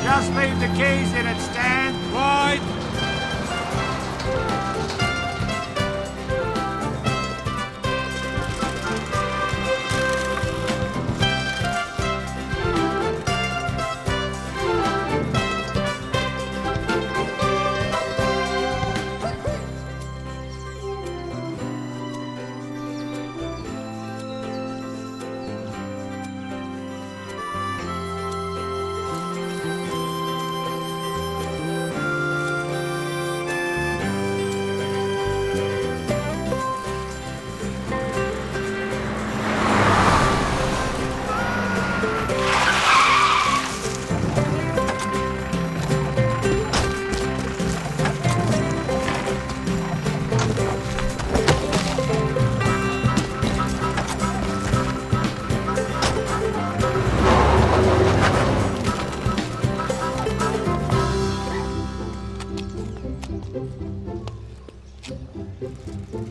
Just leave the keys in it, Stan. Wide.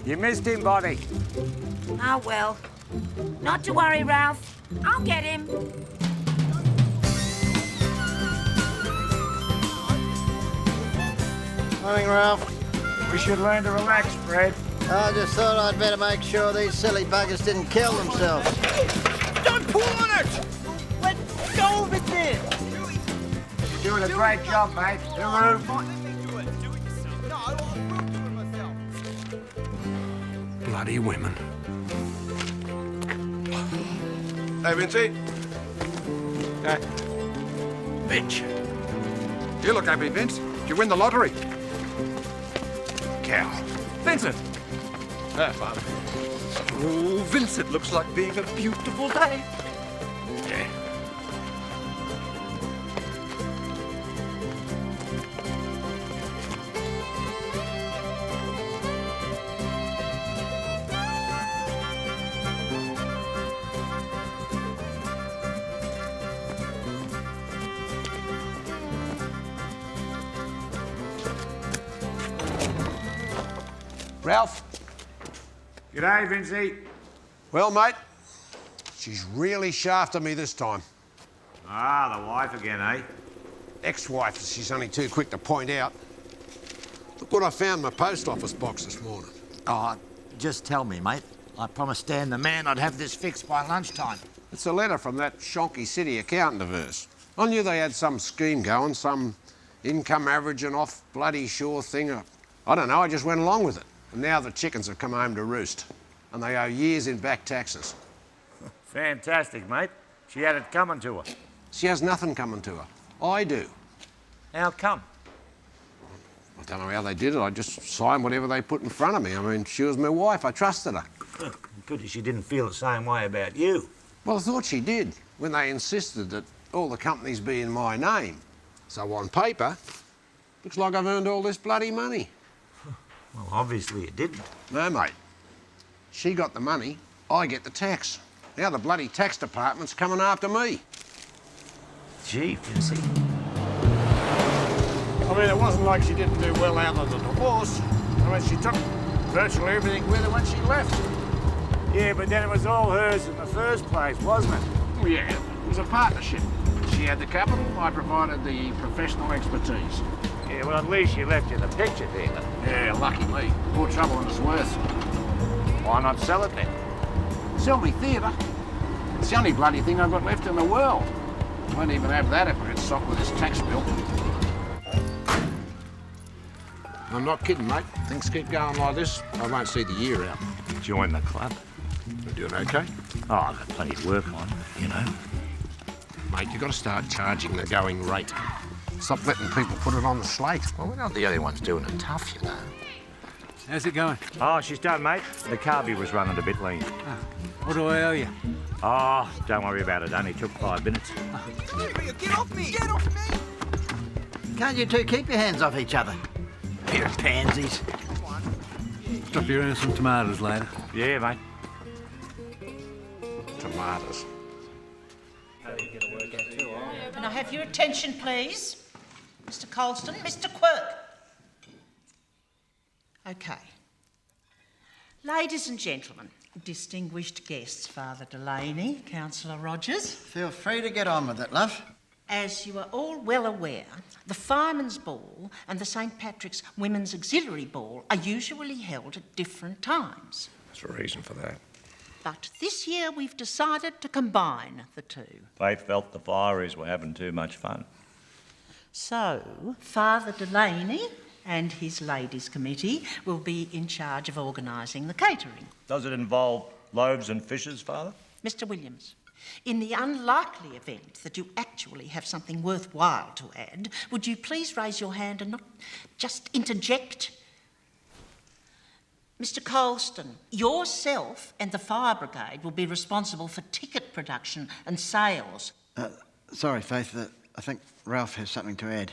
You missed him, Bonnie. Oh, well. Not to worry, Ralph. I'll get him. Morning, Ralph. We should learn to relax, Fred. I just thought I'd better make sure these silly buggers didn't kill themselves. Don't pull on it! Let go of it then! You're doing a great job, mate. The roof. Bloody women. Hey, Vincey. Bitch. You look happy, Vince. Did you win the lottery? Cow. Vincent! Ah, Father. Oh, Vincent, looks like being a beautiful day. Yeah. Ralph? G'day, Vincey. Well, mate, she's really shafted me this time. Ah, the wife again, eh? Ex-wife, as she's only too quick to point out. Look what I found in my post office box this morning. Oh, just tell me, mate. I promised Stan the man I'd have this fixed by lunchtime. It's a letter from that shonky city accountant of hers. I knew they had some scheme going, some income averaging off bloody sure thing. I don't know, I just went along with it. And now the chickens have come home to roost. And they owe years in back taxes. Fantastic, mate. She had it coming to her. She has nothing coming to her. I do. How come? I don't know how they did it. I just signed whatever they put in front of me. I mean, she was my wife. I trusted her. Good she didn't feel the same way about you. Well, I thought she did when they insisted that all the companies be in my name. So on paper, looks like I've earned all this bloody money. Well, obviously it didn't. No, mate. She got the money, I get the tax. Now the bloody tax department's coming after me. Gee, Vincey. I mean, it wasn't like she didn't do well out of the divorce. I mean, she took virtually everything with her when she left. Yeah, but then it was all hers in the first place, wasn't it? Well, yeah, it was a partnership. She had the capital, I provided the professional expertise. Yeah, well, at least you left you the picture there. Yeah, lucky me. More trouble than it's worth. Why not sell it then? Sell me theatre. It's the only bloody thing I've got left in the world. Won't even have that if I get socked with this tax bill. I'm not kidding, mate. Things keep going like this, I won't see the year out. Join the club. We're doing okay? Oh, I've got plenty to work on, you know. Mate, you've got to start charging the going rate. Stop letting people put it on the slate. Well, we're not the only ones doing it tough, you know. How's it going? Oh, she's done, mate. The carby was running a bit lean. What do I owe you? Oh, don't worry about it. Only took 5 minutes. Get off me! Get off me! Can't you two keep your hands off each other? Pair of pansies. Drop you around some tomatoes later. Yeah, mate. Tomatoes. Can I have your attention, please? Mr. Colston, Mr. Quirk. OK. Ladies and gentlemen, distinguished guests, Father Delaney, Councillor Rogers. Feel free to get on with it, love. As you are all well aware, the Fireman's Ball and the St Patrick's Women's Auxiliary Ball are usually held at different times. There's a reason for that. But this year we've decided to combine the two. They felt the fireys were having too much fun. So, Father Delaney and his Ladies' Committee will be in charge of organising the catering. Does it involve loaves and fishes, Father? Mr. Williams, in the unlikely event that you actually have something worthwhile to add, would you please raise your hand and not just interject? Mr. Colston, yourself and the fire brigade will be responsible for ticket production and sales. Sorry, Faith, I think Ralph has something to add.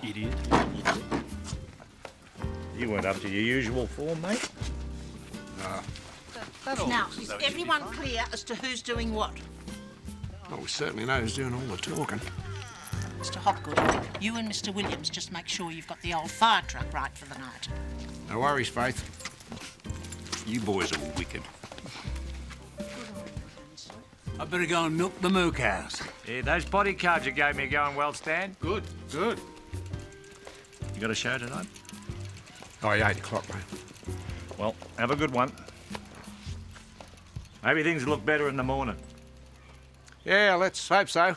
Idiot. You weren't up to your usual form, mate. Now, is everyone clear as to who's doing what? Well, we certainly know who's doing all the talking. Mr. Hopgood, you and Mr. Williams just make sure you've got the old fire truck right for the night. No worries, Faith. You boys are wicked. I better go and milk the moo cows. Yeah, those body cards you gave me are going well, Stan. Good, good. You got a show tonight? Oh, yeah, 8 o'clock, mate. Well, have a good one. Maybe things will look better in the morning. Yeah, let's hope so.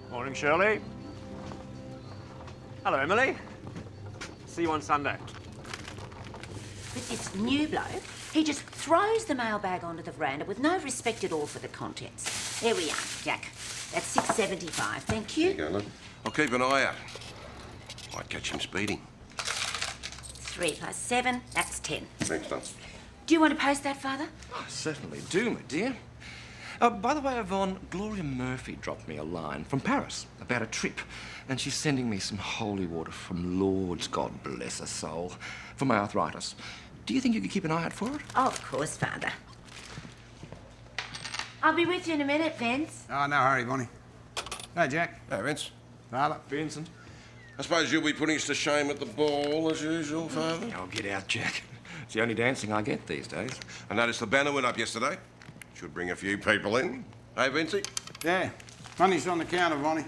Morning, Shirley. Hello, Emily. See you on Sunday. But this new bloke, he just throws the mailbag onto the veranda with no respect at all for the contents. There we are, Jack. That's $6.75. Thank you. Go, I'll keep an eye out. Might catch him speeding. 3 + 7, that's 10. Thanks, Don. Do you want to post that, Father? I certainly do, my dear. By the way, Yvonne, Gloria Murphy dropped me a line from Paris about a trip, and she's sending me some holy water from Lourdes, God bless her soul, for my arthritis. Do you think you could keep an eye out for it? Oh, of course, Father. I'll be with you in a minute, Vince. Oh, no hurry, Bonnie. Hey, Jack. Hey, Vince. Father. Vincent. I suppose you'll be putting us to shame at the ball, as usual, Father? Oh, get out, Jack. It's the only dancing I get these days. I noticed the banner went up yesterday. Should bring a few people in. Hey, Vincey? Yeah. Money's on the counter, Bonnie.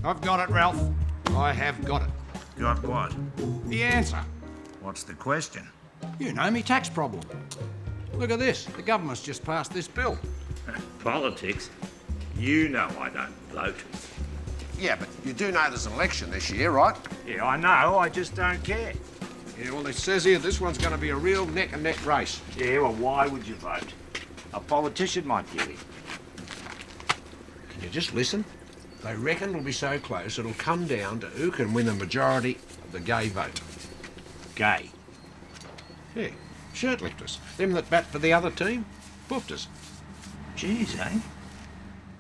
I've got it, Ralph. I have got it. Got what? The answer. What's the question? You know me tax problem. Look at this. The government's just passed this bill. Politics? You know I don't vote. Yeah, but you do know there's an election this year, right? Yeah, I know. I just don't care. Yeah, well, it says here this one's going to be a real neck-and-neck race. Yeah, well, why would you vote? A politician might get in. Can you just listen? They reckon it'll be so close it'll come down to who can win the majority of the gay vote. Gay. Yeah, shirt lifters. Them that bat for the other team, poofters. Jeez, eh?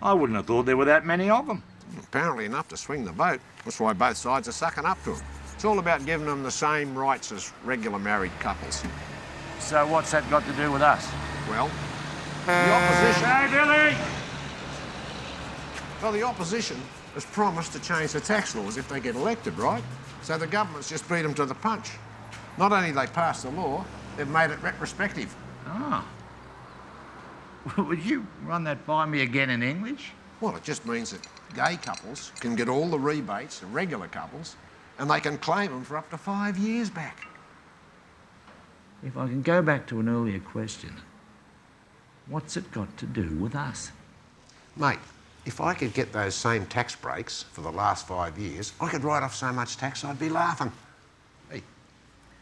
I wouldn't have thought there were that many of them. Apparently enough to swing the vote. That's why both sides are sucking up to them. It's all about giving them the same rights as regular married couples. So what's that got to do with us? Well, the opposition... Hey, Billy! Well, the opposition has promised to change the tax laws if they get elected, right? So the government's just beat them to the punch. Not only they passed the law, they've made it retrospective. Ah. Would you run that by me again in English? Well, it just means that gay couples can get all the rebates of regular couples, and they can claim them for up to 5 years back. If I can go back to an earlier question, what's it got to do with us? Mate, if I could get those same tax breaks for the last 5 years, I could write off so much tax I'd be laughing. Hey,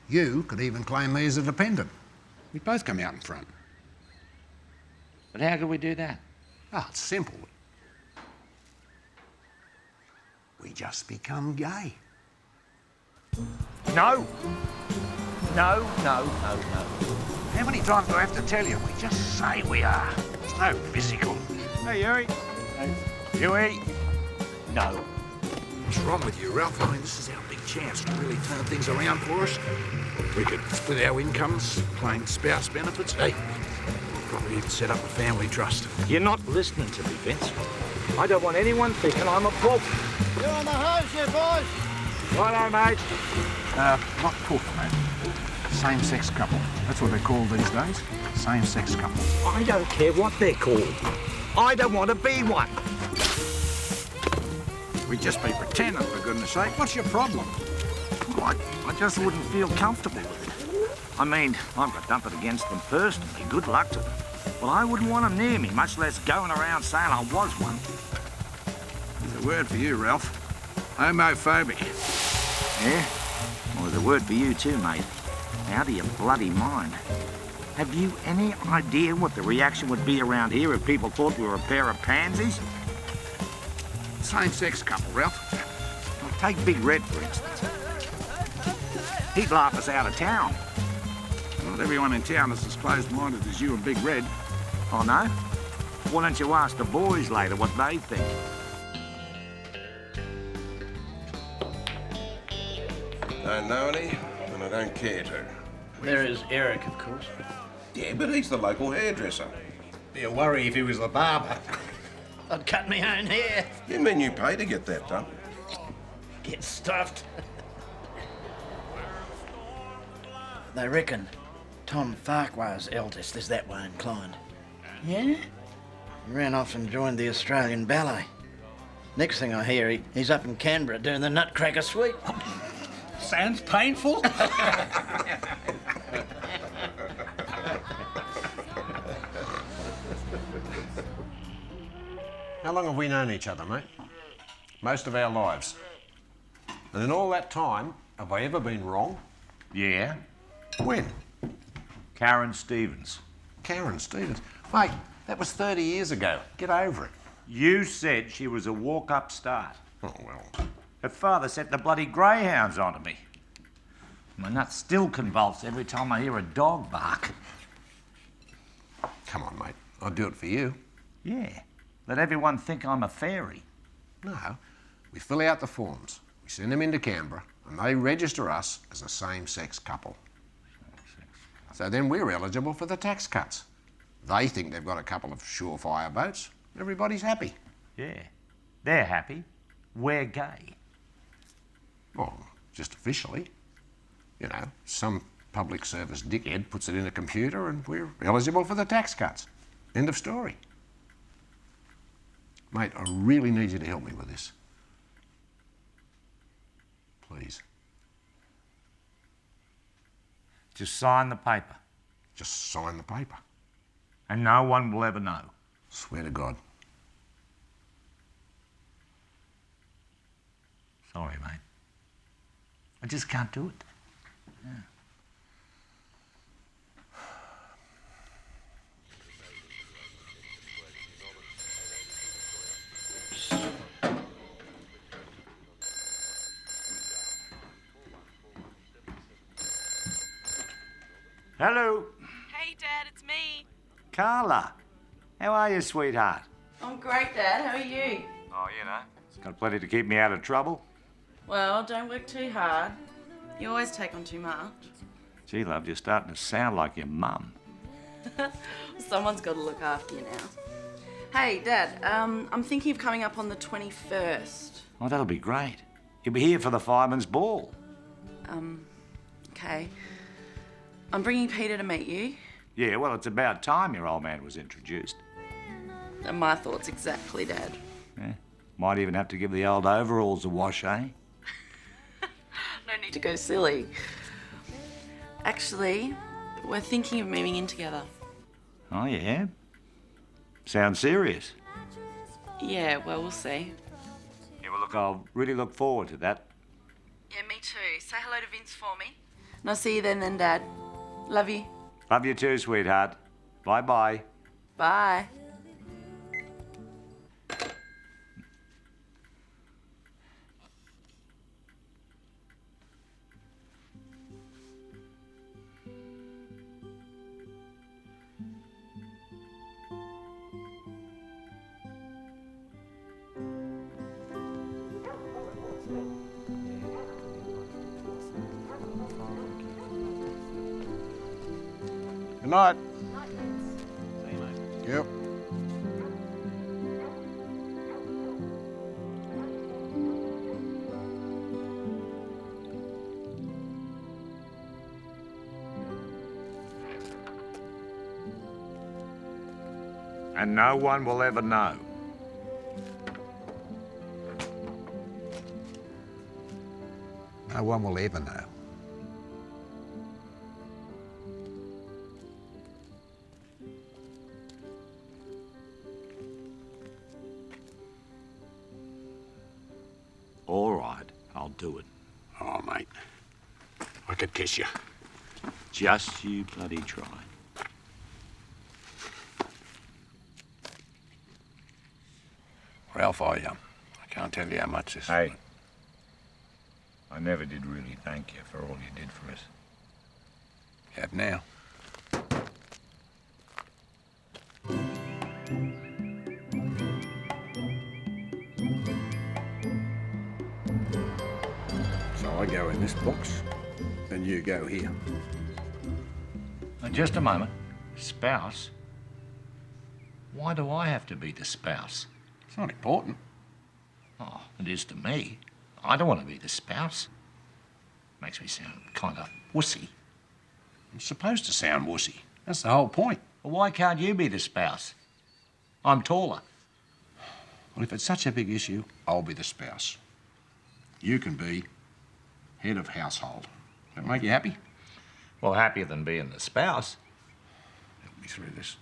you could even claim me as a dependent. We'd both come out in front. But how could we do that? Oh, it's simple. We just become gay. No. No. How many times do I have to tell you? We just say we are. It's no physical. Hey, Huey. Huey. No. What's wrong with you, Ralph? I mean, this is our big chance to really turn things around for us. We could split our incomes, claim spouse benefits. Hey, we'll probably even set up a family trust. You're not listening to me, Vince. I don't want anyone thinking I'm a pulp. You're on the hose here, boys. Righto, mate. Not poof, mate. Same-sex couple. That's what they're called these days. Same-sex couple. I don't care what they're called. I don't want to be one. We'd just be pretending, for goodness sake. What's your problem? I just wouldn't feel comfortable with it. I mean, I've got nothing against them personally. Good luck to them. But I wouldn't want them near me, much less going around saying I was one. There's a word for you, Ralph. Homophobic. Yeah? Well, there's a word for you too, mate. Out of your bloody mind. Have you any idea what the reaction would be around here if people thought we were a pair of pansies? Same-sex couple, Ralph. Well, take Big Red, for instance. He'd laugh us out of town. Not everyone in town is as closed-minded as you and Big Red. Oh, no? Why don't you ask the boys later what they think? Don't know any, and I don't care to. There is Eric, of course. Yeah, but he's the local hairdresser. Be a worry if he was the barber. I'd cut me own hair. You mean you pay to get that done? Get stuffed. They reckon Tom Farquhar's eldest is that way inclined. Yeah? He ran off and joined the Australian Ballet. Next thing I hear, he's up in Canberra doing the Nutcracker Suite. Sounds painful. How long have we known each other, mate? Most of our lives. And in all that time, have I ever been wrong? Yeah? When? Karen Stevens. Karen Stevens. Mate, that was 30 years ago. Get over it. You said she was a walk-up start. Oh, well. Her father set the bloody greyhounds onto me. My nuts still convulse every time I hear a dog bark. Come on, mate. I'll do it for you. Yeah. Let everyone think I'm a fairy. No. We fill out the forms. We send them into Canberra, and they register us as a same-sex couple. So then we're eligible for the tax cuts. They think they've got a couple of surefire votes. Everybody's happy. Yeah. They're happy. We're gay. Well, just officially. You know, some public service dickhead puts it in a computer and we're eligible for the tax cuts. End of story. Mate, I really need you to help me with this. Please. Just sign the paper. Just sign the paper. And no one will ever know. Swear to God. Sorry, mate. I just can't do it. Yeah. Hello. Hey, Dad, it's me. Carla. How are you, sweetheart? I'm great, Dad. How are you? Oh, got plenty to keep me out of trouble. Well, don't work too hard. You always take on too much. Gee, love, you're starting to sound like your mum. Someone's got to look after you now. Hey, Dad, I'm thinking of coming up on the 21st. Oh, that'll be great. You'll be here for the fireman's ball. Okay. I'm bringing Peter to meet you. Yeah, well, it's about time your old man was introduced. And my thoughts exactly, Dad. Yeah. Might even have to give the old overalls a wash, eh? No need to go silly. Actually, we're thinking of moving in together. Oh, yeah? Sounds serious. Yeah, well, we'll see. Yeah, well, look, I'll really look forward to that. Yeah, me too. Say hello to Vince for me. And I'll see you then, Dad. Love you. Love you too, sweetheart. Bye-bye. Bye. Good night. Yep. And no one will ever know. No one will ever know. All right, I'll do it. Oh, mate. I could kiss you. Just you bloody try. Ralph, I can't tell you how much this... Hey, I never did really thank you for all you did for us. You have now. So I go in this box, and you go here. Now, just a moment. Spouse? Why do I have to be the spouse? It's not important. Oh, it is to me. I don't want to be the spouse. Makes me sound kind of wussy. It's supposed to sound wussy. That's the whole point. Well, why can't you be the spouse? I'm taller. Well, if it's such a big issue, I'll be the spouse. You can be head of household. That make you happy? Well, happier than being the spouse. Help me through this.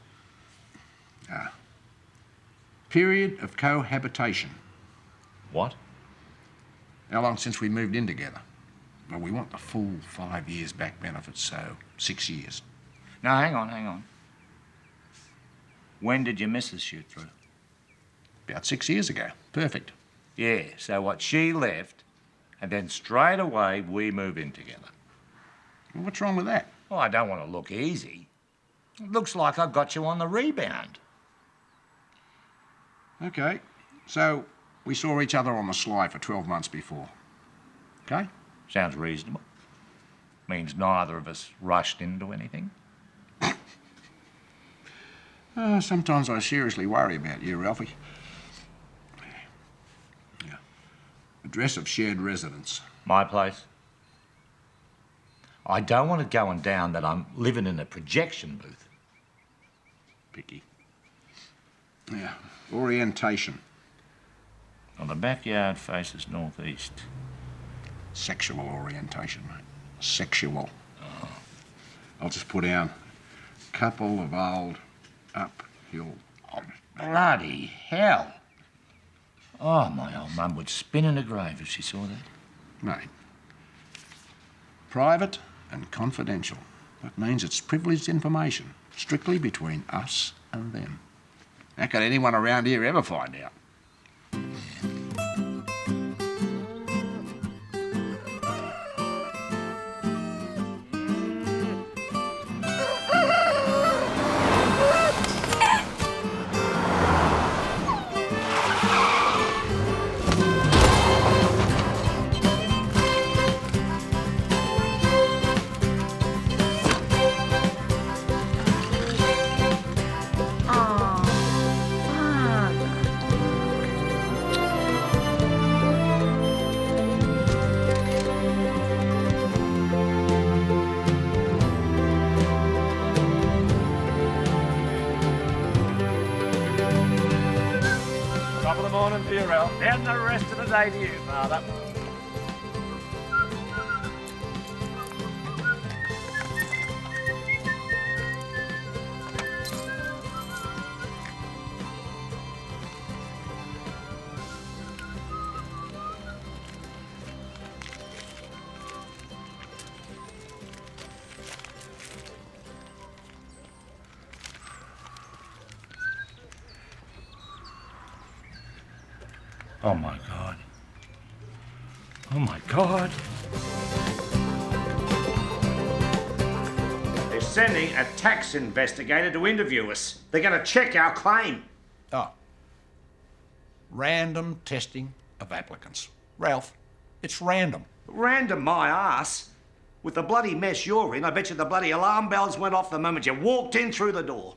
Period of cohabitation. What? How long since we moved in together? Well, we want the full 5 years back benefits, so 6 years. Now, hang on. When did your missus shoot through? About 6 years ago. Perfect. Yeah, so what, she left, and then straight away we move in together. Well, what's wrong with that? Well, I don't want to look easy. It looks like I've got you on the rebound. Okay, so we saw each other on the sly for 12 months before. Okay? Sounds reasonable. Means neither of us rushed into anything. Sometimes I seriously worry about you, Ralphie. Yeah. Address of shared residence. My place? I don't want it going down that I'm living in a projection booth. Picky. Yeah, orientation. Well, the backyard faces northeast. Sexual orientation, mate. Sexual. Oh. I'll just put down couple of old uphill. Oh, bloody hell. Oh, my old mum would spin in a grave if she saw that. Mate. Private and confidential. That means it's privileged information, strictly between us and them. How could anyone around here ever find out? Top of the morning to you, Ralph. And the rest of the day to you, Father. Oh, my God. Oh, my God. They're sending a tax investigator to interview us. They're going to check our claim. Oh. Random testing of applicants. Ralph, it's random. Random my ass. With the bloody mess you're in, I bet you the bloody alarm bells went off the moment you walked in through the door.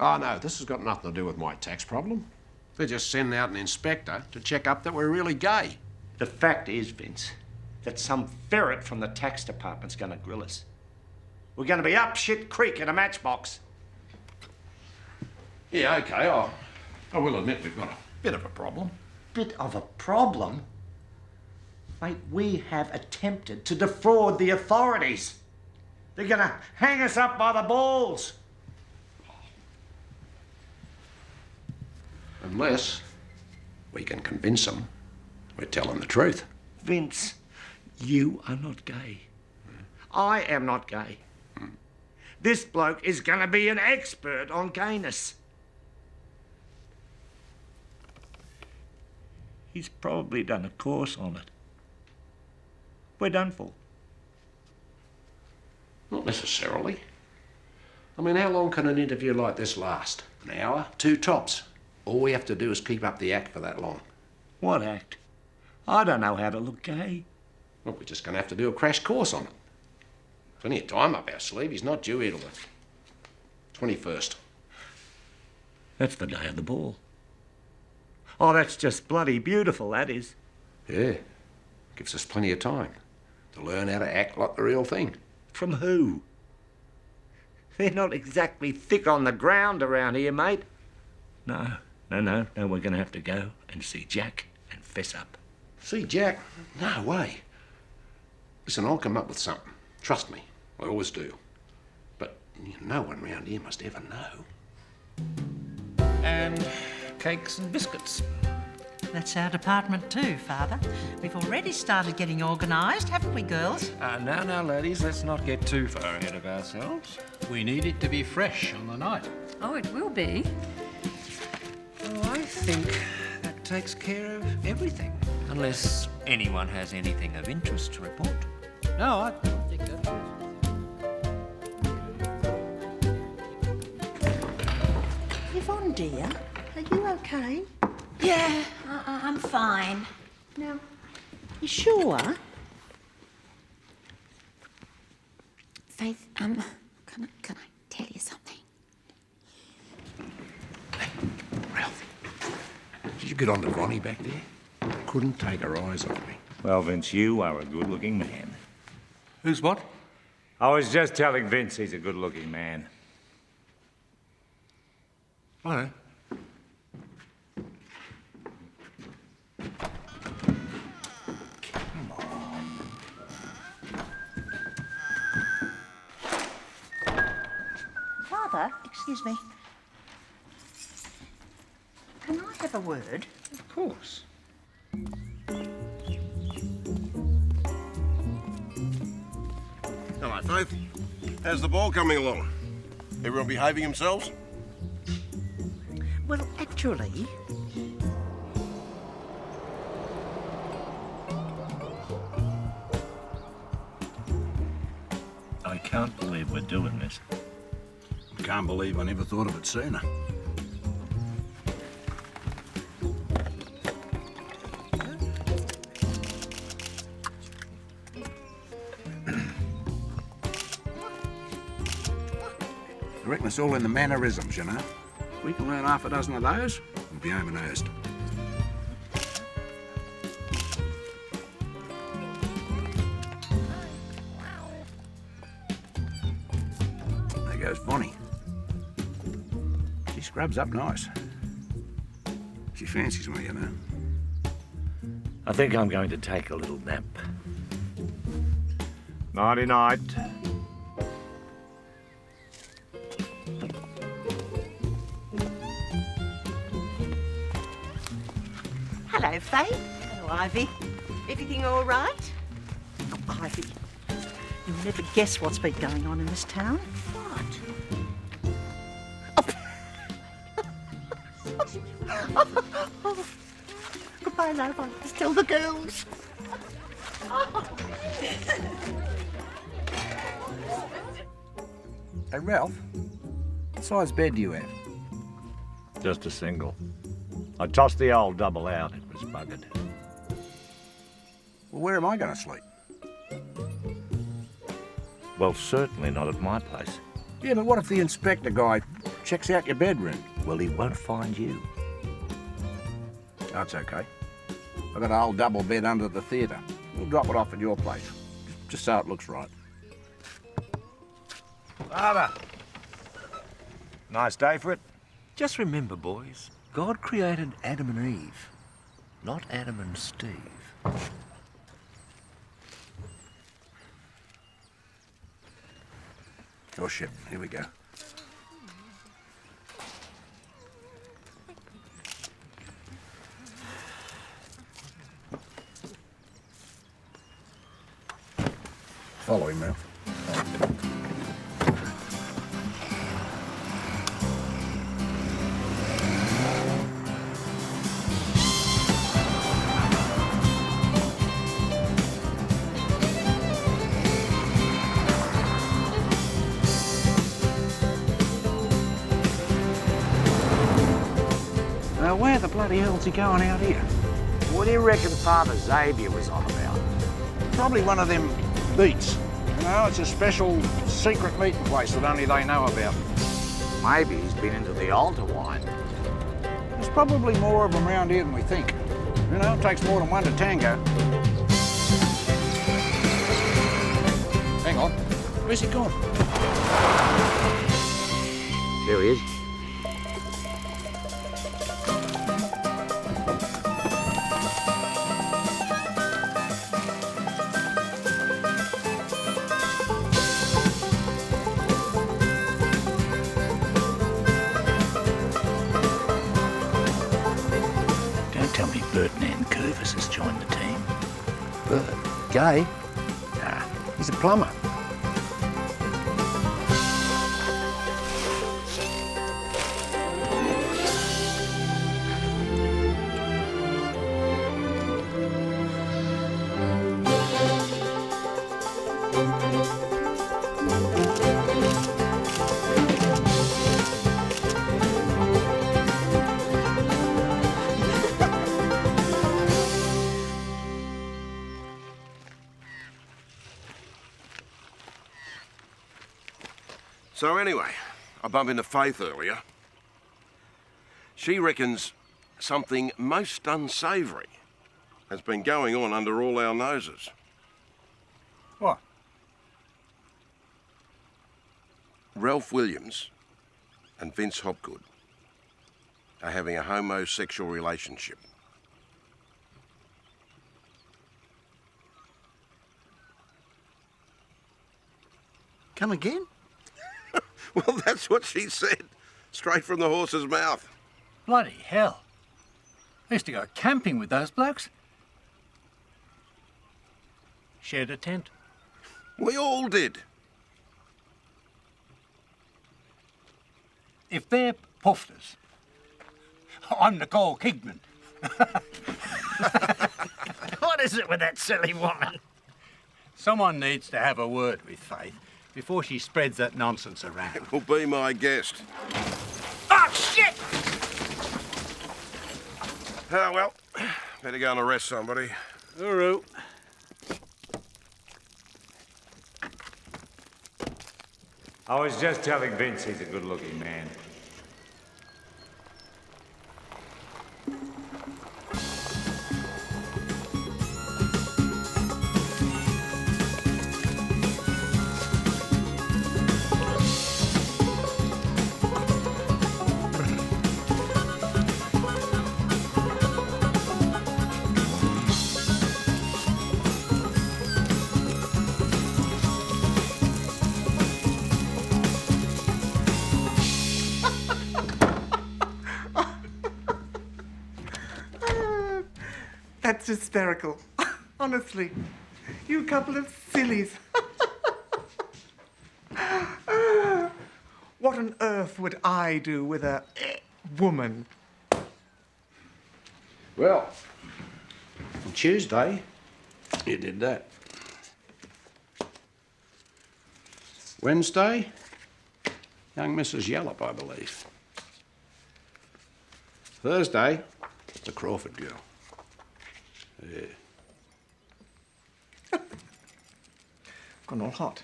Oh, no, this has got nothing to do with my tax problem. They're just sending out an inspector to check up that we're really gay. The fact is, Vince, that some ferret from the tax department's going to grill us. We're going to be up shit creek in a matchbox. Yeah, OK, I will admit we've got a bit of a problem. Bit of a problem? Mate, we have attempted to defraud the authorities. They're going to hang us up by the balls. Unless we can convince them we're telling the truth. Vince, you are not gay. I am not gay. This bloke is going to be an expert on gayness. He's probably done a course on it. We're done for. Not necessarily. I mean, how long can an interview like this last? An hour? 2 tops? All we have to do is keep up the act for that long. What act? I don't know how to look gay. Well, we're just going to have to do a crash course on it. Plenty of time up our sleeve. He's not due here till the 21st. That's the day of the ball. Oh, that's just bloody beautiful, that is. Yeah. Gives us plenty of time to learn how to act like the real thing. From who? They're not exactly thick on the ground around here, mate. No, we're going to have to go and see Jack and fess up. See Jack? No way. Listen, I'll come up with something. Trust me, I always do. But no one round here must ever know. And cakes and biscuits. That's our department too, Father. We've already started getting organised, haven't we, girls? Now, ladies, let's not get too far ahead of ourselves. We need it to be fresh on the night. Oh, it will be. Well, I think that takes care of everything. Unless anyone has anything of interest to report. No, I think that's it. Yvonne, dear, are you okay? Yeah, I'm fine. Now, you sure? Faith, can I tell you something? Ralph, did you get on to Ronnie back there? Couldn't take her eyes off me. Well, Vince, you are a good-looking man. Who's what? I was just telling Vince he's a good-looking man. Right. Father, excuse me. Can I have a word? Of course. Hello, Faith. How's the ball coming along? Everyone behaving themselves? Well, actually, I can't believe we're doing this. Can't believe I never thought of it sooner. I reckon it's all in the mannerisms, you know. If we can learn half a dozen of those, we'll be home and hosed. There goes Bonnie. She scrubs up nice. She fancies me, you know. I think I'm going to take a little nap. Nighty-night. hello, Faith. Hello, Ivy. Everything all right? Oh, Ivy, you'll never guess what's been going on in this town. Oh. Goodbye, love. I'll just tell the girls. Hey, Ralph, what size bed do you have? Just a single. I tossed the old double out. It was buggered. Well, where am I going to sleep? Well, certainly not at my place. Yeah, but what if the inspector guy checks out your bedroom? Well, he won't find you. That's okay. I've got an old double bed under the theatre. We'll drop it off at your place, just so it looks right. Father! Nice day for it. Just remember, boys, God created Adam and Eve, not Adam and Steve. Oh, shit. Here we go. Follow him, Ralph. Now, where the bloody hell's he going out here? What do you reckon Father Xavier was on about? Probably one of them beats. You know, it's a special secret meeting place that only they know about. Maybe he's been into the altar wine. There's probably more of them around here than we think. You know, it takes more than one to tango. Hang on. Where's he gone? There he is. Bert Nankervis has joined the team. Bert? Gay? Nah. He's a plumber. So anyway, I bumped into Faith earlier. She reckons something most unsavoury has been going on under all our noses. What? Ralph Williams and Vince Hopgood are having a homosexual relationship. Come again? Well, that's what she said. Straight from the horse's mouth. Bloody hell. I used to go camping with those blokes. Shared a tent. We all did. If they're pufters, I'm Nicole Kidman. What is it with that silly woman? Someone needs to have a word with Faith before she spreads that nonsense around. Will be my guest. Oh, shit! Oh, well, better go and arrest somebody. All right. I was just telling Vince he's a good-looking man. That's hysterical. Honestly. You couple of sillies. What on earth would I do with a woman? Well, on Tuesday, you did that. Wednesday, young Mrs. Yallop, I believe. Thursday, the Crawford girl. Yeah. Gone all hot.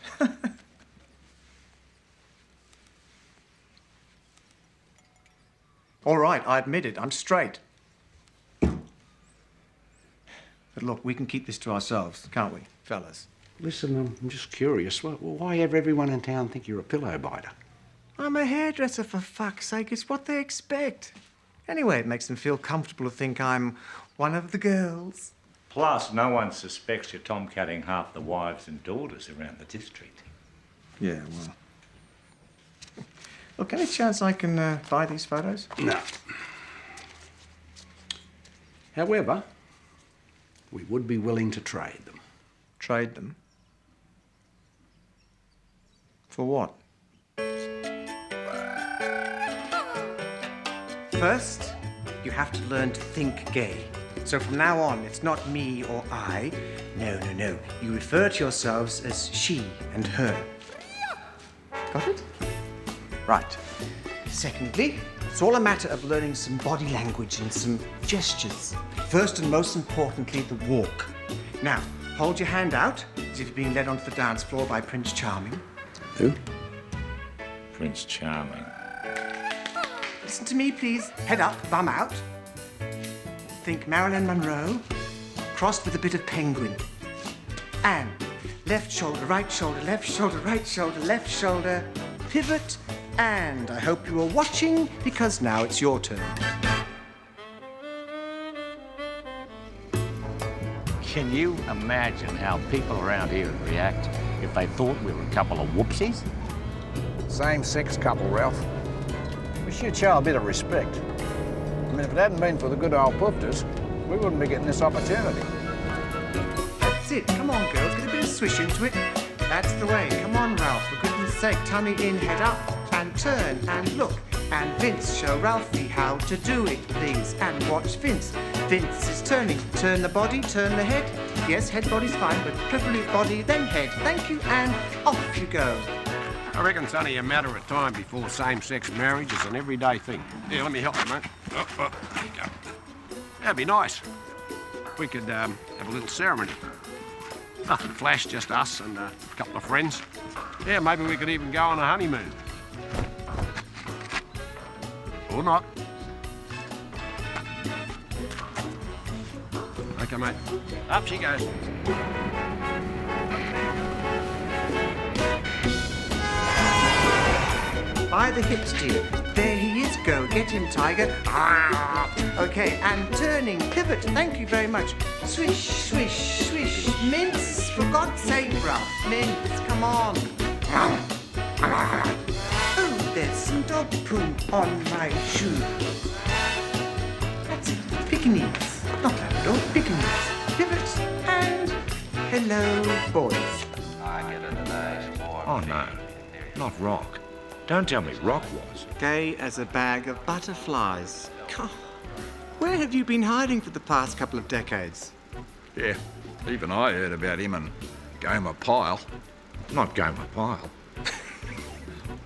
All right, I admit it. I'm straight. But look, we can keep this to ourselves, can't we, fellas? Listen, I'm just curious. Why have everyone in town think you're a pillow biter? I'm a hairdresser, for fuck's sake. It's what they expect. Anyway, it makes them feel comfortable to think I'm one of the girls. Plus, no one suspects you're tomcatting half the wives and daughters around the district. Yeah, well. Look, any chance I can buy these photos? No. However, we would be willing to trade them. Trade them? For what? First, you have to learn to think gay. So from now on, it's not me or I. No, no, no. You refer to yourselves as she and her. Got it? Right. Secondly, it's all a matter of learning some body language and some gestures. First and most importantly, the walk. Now, hold your hand out as if you're being led onto the dance floor by Prince Charming. Who? Prince Charming. Listen to me, please. Head up, bum out. Think Marilyn Monroe, crossed with a bit of penguin. And left shoulder, right shoulder, left shoulder, right shoulder, left shoulder, pivot, and I hope you are watching because now it's your turn. Can you imagine how people around here would react if they thought we were a couple of whoopsies? Same-sex couple, Ralph. We should show a bit of respect. I mean, if it hadn't been for the good old pufters, we wouldn't be getting this opportunity. That's it. Come on, girls. Get a bit of swish into it. That's the way. Come on, Ralph. For goodness sake, tummy in, head up, and turn, and look. And Vince, show Ralphie how to do it, please. And watch Vince. Vince is turning. Turn the body, turn the head. Yes, head, body's fine, but preferably body, then head. Thank you, and off you go. I reckon it's only a matter of time before same-sex marriage is an everyday thing. Here, let me help you, mate. There you go. That'd be nice. We could have a little ceremony. Nothing flash, just us and a couple of friends. Yeah, maybe we could even go on a honeymoon. Or not. Okay, mate. Up she goes. by the hips, dear. There he is. Go, get him, Tiger. Ah. Okay, and turning, pivot. Thank you very much. Swish, swish, swish. Mince, for God's sake, Ralph. Mince, come on. Oh, there's some dog poo on my shoe. That's it. Pekingese. Not Labrador, Pekingese. Pivot, and hello, boys. Oh, no. Not Rock. Don't tell me Rock was. Gay as a bag of butterflies. God, where have you been hiding for the past couple of decades? Yeah, even I heard about him and Gomer Pyle. Not Gomer Pyle.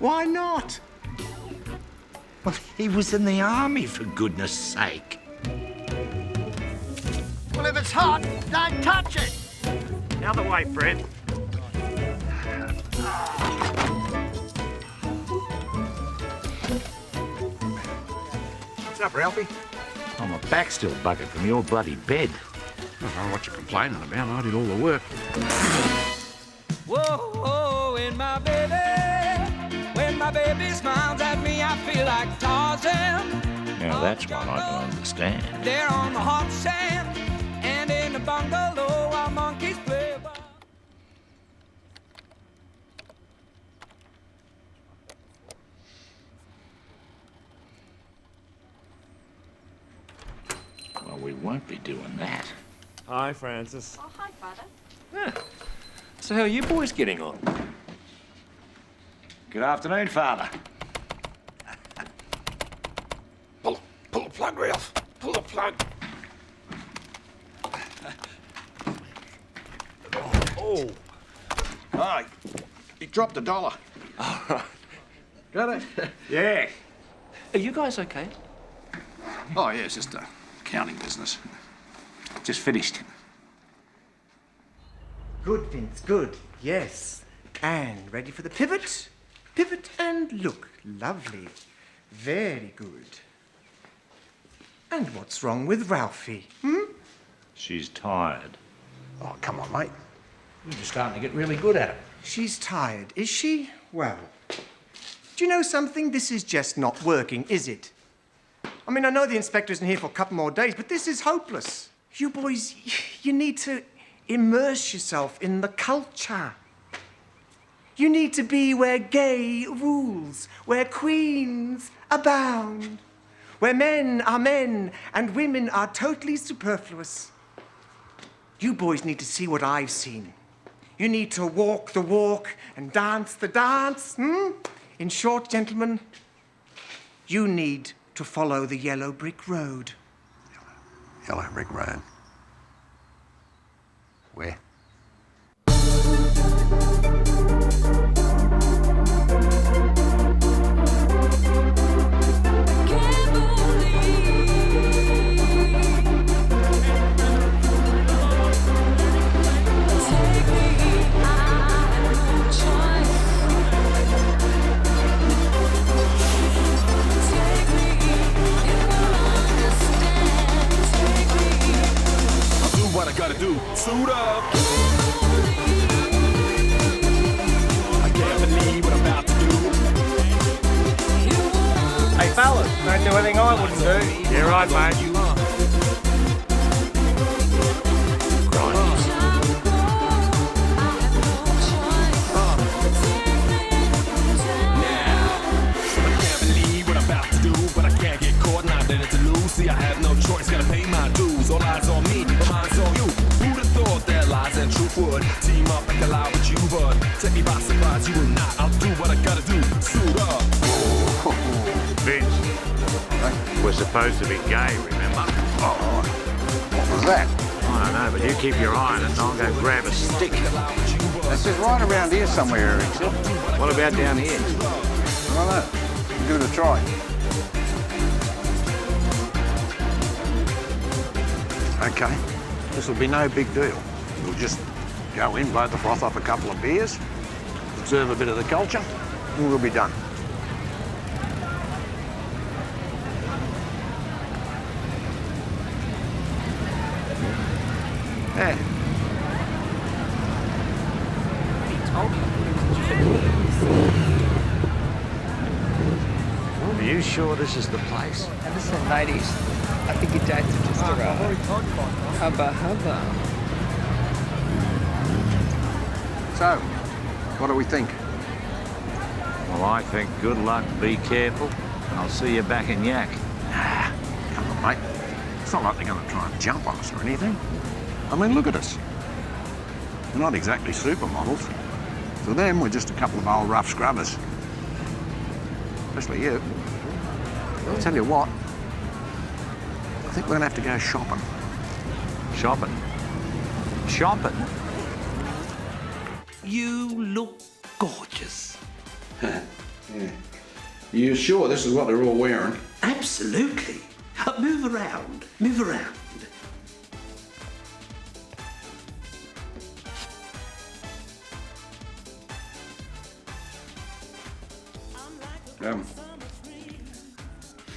Why not? Well, he was in the army, for goodness sake. Well, if it's hot, don't touch it. Out the way, Fred. What's up, Ralphie? Oh, my back's still bugging from your bloody bed. I don't know what you're complaining about. I did all the work. Whoa, when my baby smiles at me, I feel like Tarzan. Now, that's one I can understand. There on the hot sand, and in the bungalow, our monkeys play. Well, we won't be doing that. Hi, Francis. Oh, hi, Father. So how are you boys getting on? Good afternoon, Father. Pull the plug, Ralph. Pull the plug. Oh. Ah, he dropped $1. All right. Got it? Yeah. Are you guys okay? Oh, yeah, it's just a accounting business. Just finished. Good, Vince, good. Yes. And ready for the pivot? Pivot and look. Lovely. Very good. And what's wrong with Ralphie? She's tired. Oh, come on, mate. You're just starting to get really good at it. She's tired, is she? Well, do you know something? This is just not working, is it? I mean, I know the inspector isn't here for a couple more days, but this is hopeless. You boys, you need to immerse yourself in the culture. You need to be where gay rules, where queens abound, where men are men and women are totally superfluous. You boys need to see what I've seen. You need to walk the walk and dance the dance. In short, gentlemen, you need to follow the yellow brick road. Yellow brick road. Where? What I gotta do, suit up. I can't believe what I'm about to do. Hey, fellas, don't do anything I wouldn't do. You're right, mate. See, I have no choice, gotta pay my dues. All eyes on me, but mine's on you. Who'd have thought that lies and truth would team up and collide with you, but take me by surprise, you will not. I'll do what I gotta do, suit up. Vince, we're supposed to be gay, remember? Oh, what was that? I don't know, but you keep your eye on it and I'll go grab a stick. This is right around here somewhere, except. What about down here? I don't know. Give it a try. Okay, this will be no big deal. We'll just go in, blow the froth off a couple of beers, observe a bit of the culture, and we'll be done. Yeah. you sure this is the place? Listen, ladies, I think your dates are just arrived. Hubba hubba. So, what do we think? Well, I think good luck, be careful, and I'll see you back in Yak. Come on, mate. It's not like they're going to try and jump on us or anything. I mean, look at us. We're not exactly supermodels. For them, we're just a couple of old rough scrubbers. Especially you. I'll tell you what. I think we're going to have to go shopping. Shopping? Shopping? You look gorgeous. Yeah. You sure this is what they're all wearing? Absolutely. Move around. Move around.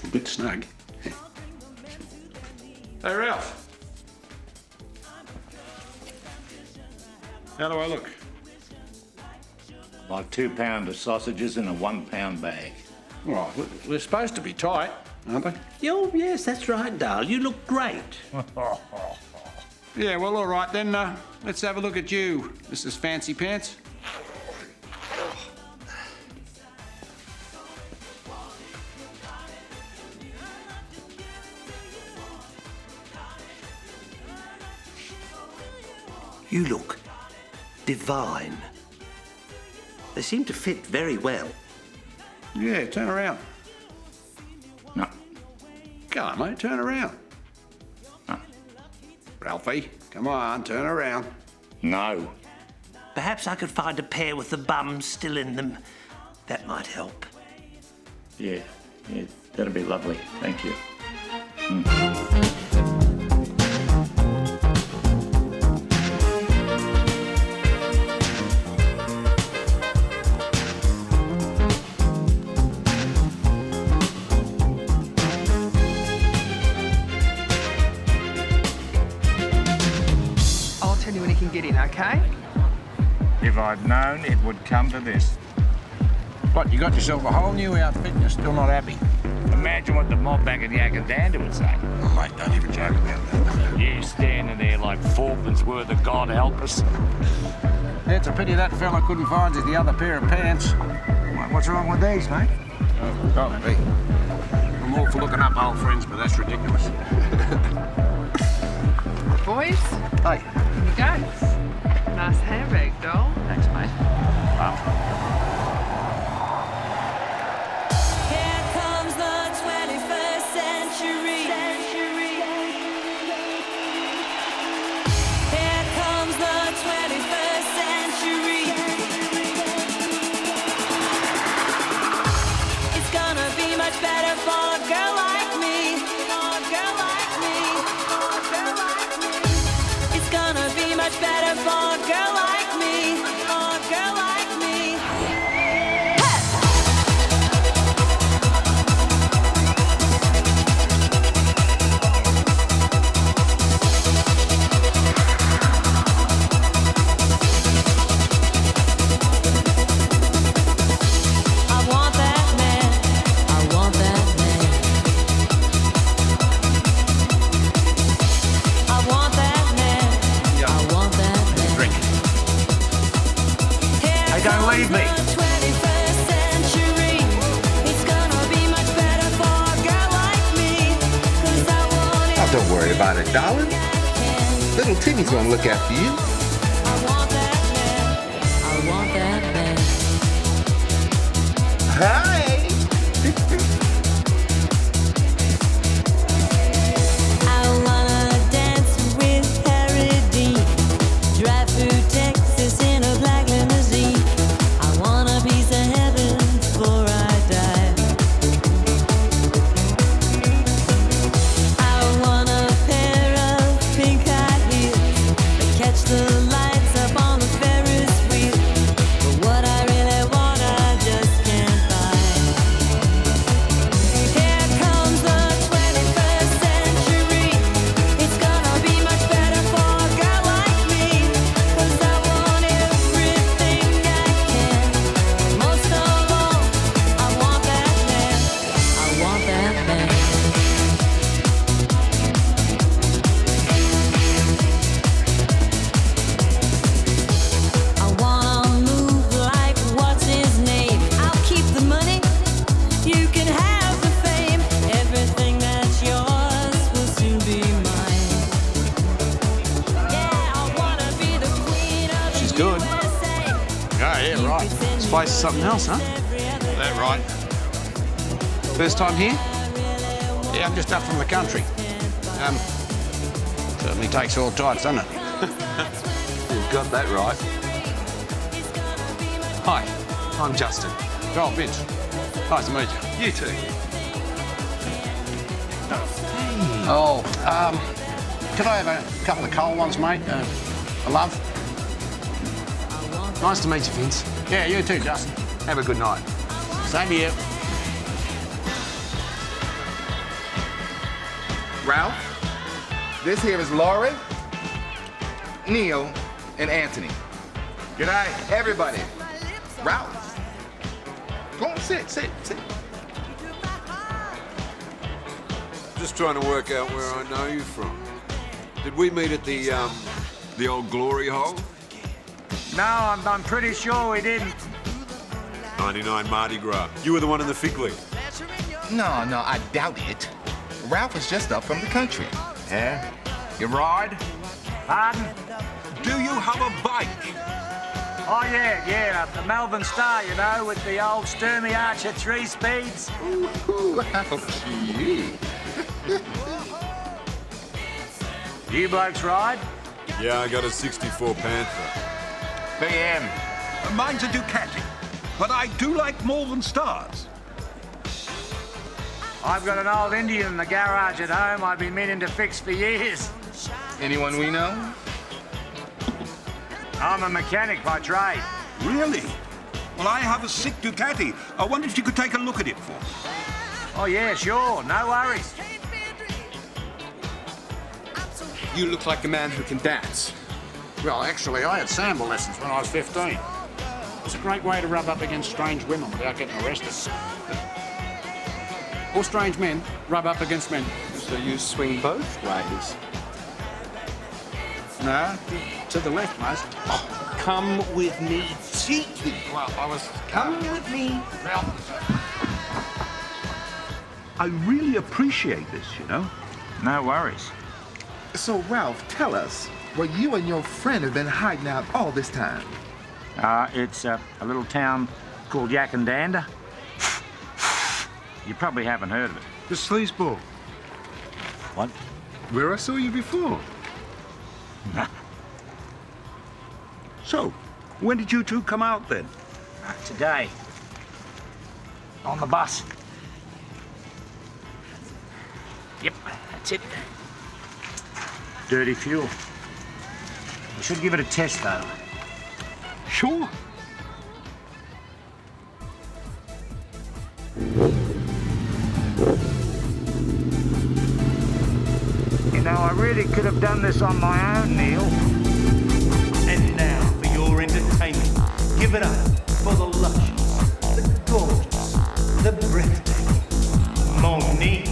A bit snug. Hey, Ralph. How do I look? Like 2 pound of sausages in a 1 pound bag. Well, they're supposed to be tight, aren't they? Oh, yes, that's right, Dal. You look great. Yeah, well, all right, then let's have a look at you, Mrs. Fancy Pants. You look divine. They seem to fit very well. Yeah, turn around. No. Come on, mate, turn around. No. Ralphie, come on, turn around. No. Perhaps I could find a pair with the bums still in them. That might help. Yeah, that'd be lovely. Thank you. I'll tell you when you can get in, okay? If I'd known it would come to this. What, you got yourself a whole new outfit and you're still not happy? Imagine what the mob back in Yakandanda would say. Oh, mate, don't even joke about that. You standing there like fourpence worth of God help us. Yeah, it's a pity that fella couldn't find you the other pair of pants. What's wrong with these, mate? Oh, can't be. I'm all for looking up old friends, but that's ridiculous. Boys, Hey. here you go. Nice handbag, doll. Thanks, mate. Wow. Don't leave me. Oh, don't worry about it, darling. Little Timmy's gonna look after you. Hi. But what I really want, I just can't buy. place is something else, huh? That right? First time here? Yeah, I'm just up from the country. Certainly takes all tights, doesn't it? You've got that right. Hi, I'm Justin. Oh, Vince. Nice to meet you. You too. Oh, could I have a couple of cold ones, mate? A love? Nice to meet you, Vince. Yeah, you too, Justin. Have a good night. Same to you. Ralph, this here is Laurie, Neil, and Anthony. G'day, everybody. Ralph. Go on, sit. Just trying to work out where I know you from. Did we meet at the old glory hole? No, I'm pretty sure we didn't. 99 Mardi Gras. You were the one in the fig leaf. No, I doubt it. Ralph is just up from the country. Yeah? You ride? Pardon? Do you have a bike? Oh, yeah, the Melbourne Star, you know, with the old Sturmey Archer 3 speeds. How cute. You blokes ride? Yeah, I got a 64 Panther. BM. Mine's a Ducati, but I do like Malvern Stars. I've got an old Indian in the garage at home I've been meaning to fix for years. Anyone we know? I'm a mechanic by trade. Really? Well, I have a sick Ducati. I wondered if you could take a look at it for me. Oh, yeah, sure. No worries. You look like a man who can dance. Well, actually, I had sample lessons when I was 15. It's a great way to rub up against strange women without getting arrested. Or strange men rub up against men. So you swing both ways? No, to the left, most. Oh, come with me, cheeky. Well, I was... Come with me. I really appreciate this, you know. No worries. So, Ralph, tell us where you and your friend have been hiding out all this time. It's a little town called Yakandanda. You probably haven't heard of it. The sleazeball. What? Where I saw you before. So, when did you two come out then? Today. On the bus. Yep, that's it. Dirty fuel. We should give it a test, though. Sure. You know, I really could have done this on my own, Neil. And now for your entertainment, give it up for the luscious, the gorgeous, the breathtaking Monique.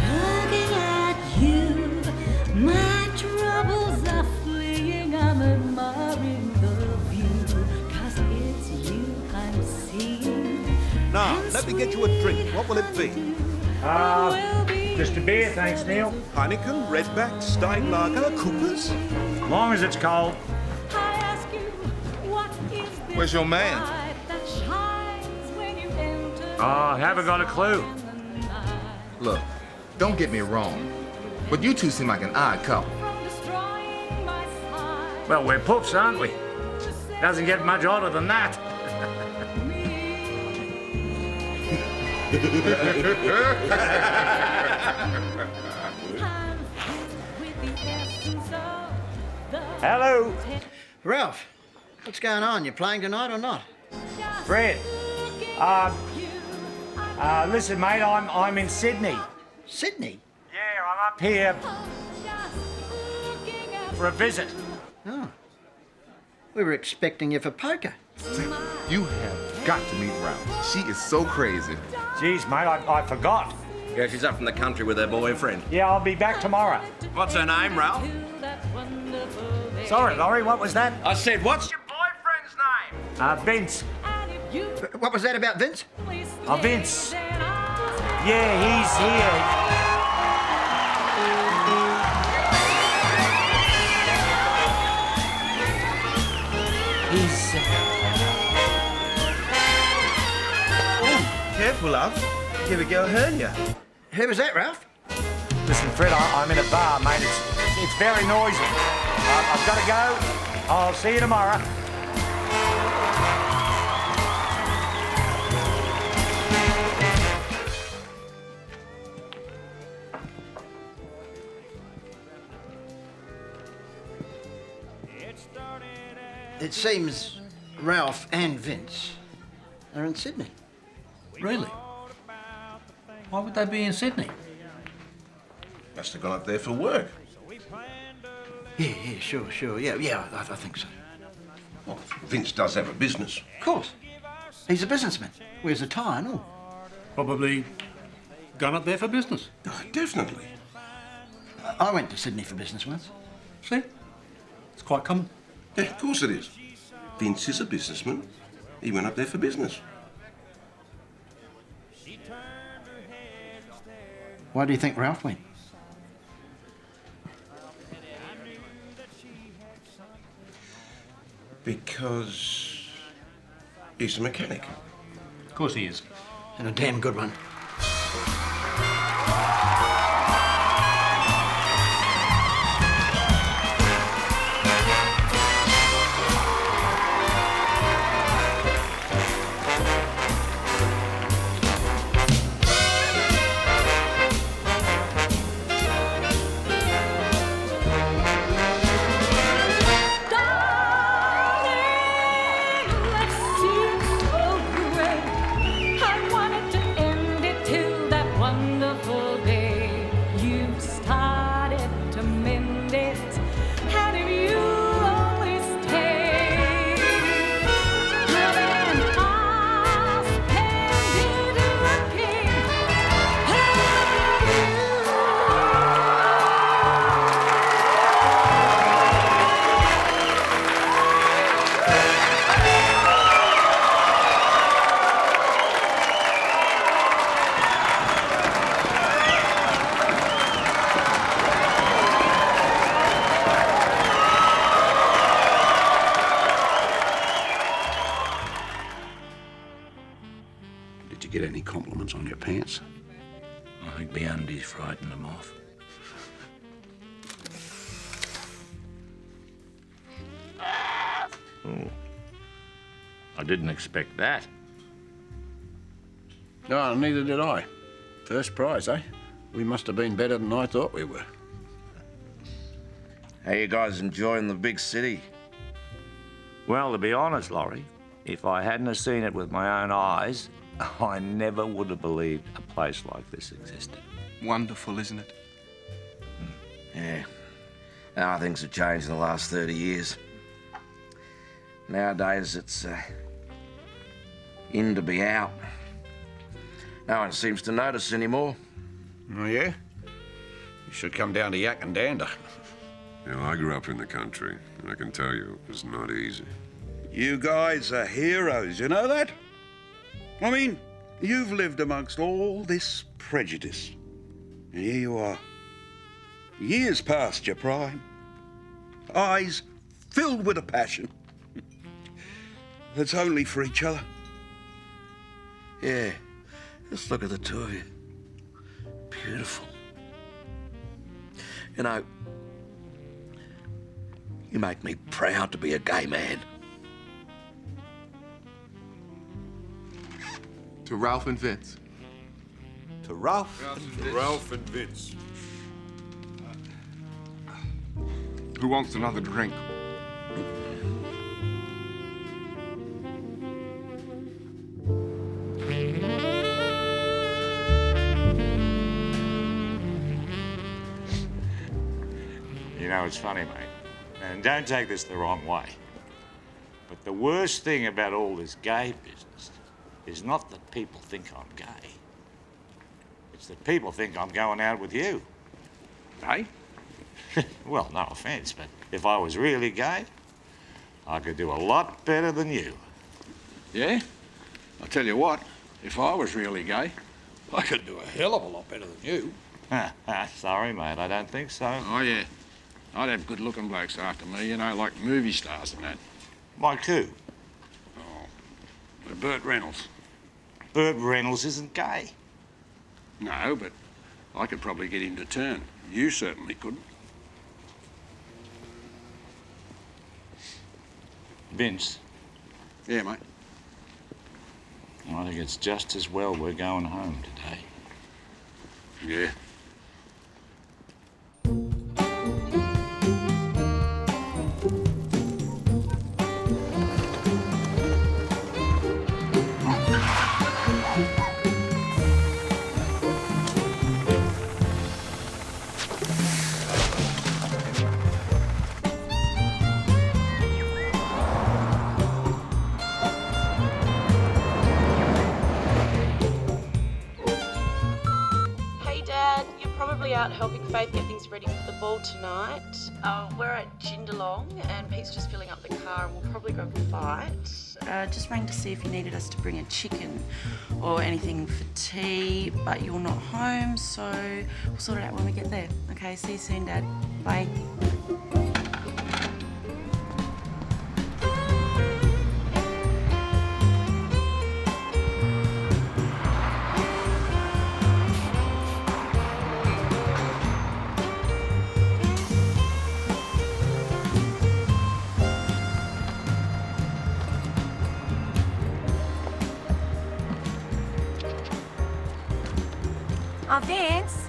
Looking at you, my troubles are fleeing. I'm admiring the view, 'cause it's you I'm seeing. Now, let me get you a drink. What will it be? Just a beer, thanks, Neil. Heineken, Redback, Steinlager, Coopers? As long as it's cold. I ask you, what is this Where's your man? light that shines when you enter? Oh, I haven't got a clue. Look, don't get me wrong, but you two seem like an odd couple. Well, we're puffs, aren't we? Doesn't get much odder than that. Hello. Ralph, what's going on? You playing tonight or not? Fred. Listen, mate, I'm in Sydney. Sydney? Yeah, I'm up here for a visit. Oh. We were expecting you for poker. You have got to meet Ralph. She is so crazy. Jeez, mate, I forgot. Yeah, she's up from the country with her boyfriend. Yeah, I'll be back tomorrow. What's her name, Ralph? Sorry, Laurie, what was that? I said, what's your boyfriend's name? Vince. What was that about Vince? Vince. Yeah, he's here. He's... Oh, careful, love. Here we go, hernia. Who was that, Ralph? Listen, Fred, I'm in a bar, mate. It's very noisy. I've got to go. I'll see you tomorrow. It seems Ralph and Vince are in Sydney. Really? Why would they be in Sydney? Must have gone up there for work. Yeah, sure. Yeah, I think so. Well, Vince does have a business. Of course. He's a businessman. Wears a tie and all. Probably gone up there for business. Oh, definitely. I went to Sydney for business once. See? It's quite common. Yeah, of course it is. Vince is a businessman. He went up there for business. Why do you think Ralph went? Because he's a mechanic. Of course he is. And a damn good one. Did you get any compliments on your pants? I think the undies frightened them off. Oh. I didn't expect that. No, neither did I. First prize, eh? We must have been better than I thought we were. How you guys enjoying the big city? Well, to be honest, Laurie, if I hadn't have seen it with my own eyes, I never would have believed a place like this existed. Wonderful, isn't it? Yeah. How things have changed in the last 30 years. Nowadays, it's in to be out. No one seems to notice anymore. Oh, yeah? You should come down to Yakandanda. Yeah, I grew up in the country, and I can tell you it was not easy. You guys are heroes, you know that? I mean, you've lived amongst all this prejudice. And here you are, years past your prime, eyes filled with a passion that's only for each other. Yeah, just look at the two of you. Beautiful. You know, you make me proud to be a gay man. To Ralph and Vince. To Ralph? Ralph and Vince. Who wants another drink? You know, it's funny, mate, and don't take this the wrong way, but the worst thing about all this gay business is not that people think I'm gay. It's that people think I'm going out with you. Eh? Well, no offence, but if I was really gay, I could do a lot better than you. Yeah? I'll tell you what, if I was really gay, I could do a hell of a lot better than you. Sorry, mate, I don't think so. Oh, yeah. I'd have good-looking blokes after me, you know, like movie stars and that. Like who? Burt Reynolds. Burt Reynolds isn't gay. No, but I could probably get him to turn. You certainly couldn't. Vince. Yeah, mate. I think it's just as well we're going home today. Yeah. Hey, Dad, you're probably out helping Faith get things ready for the ball tonight. We're at Jindalang, and Pete's just filling up the car, and we'll probably grab a bite. Just rang to see if you needed us to bring a chicken or anything for tea, but you're not home, so we'll sort it out when we get there. Okay, see you soon, Dad. Bye. Oh, Vince,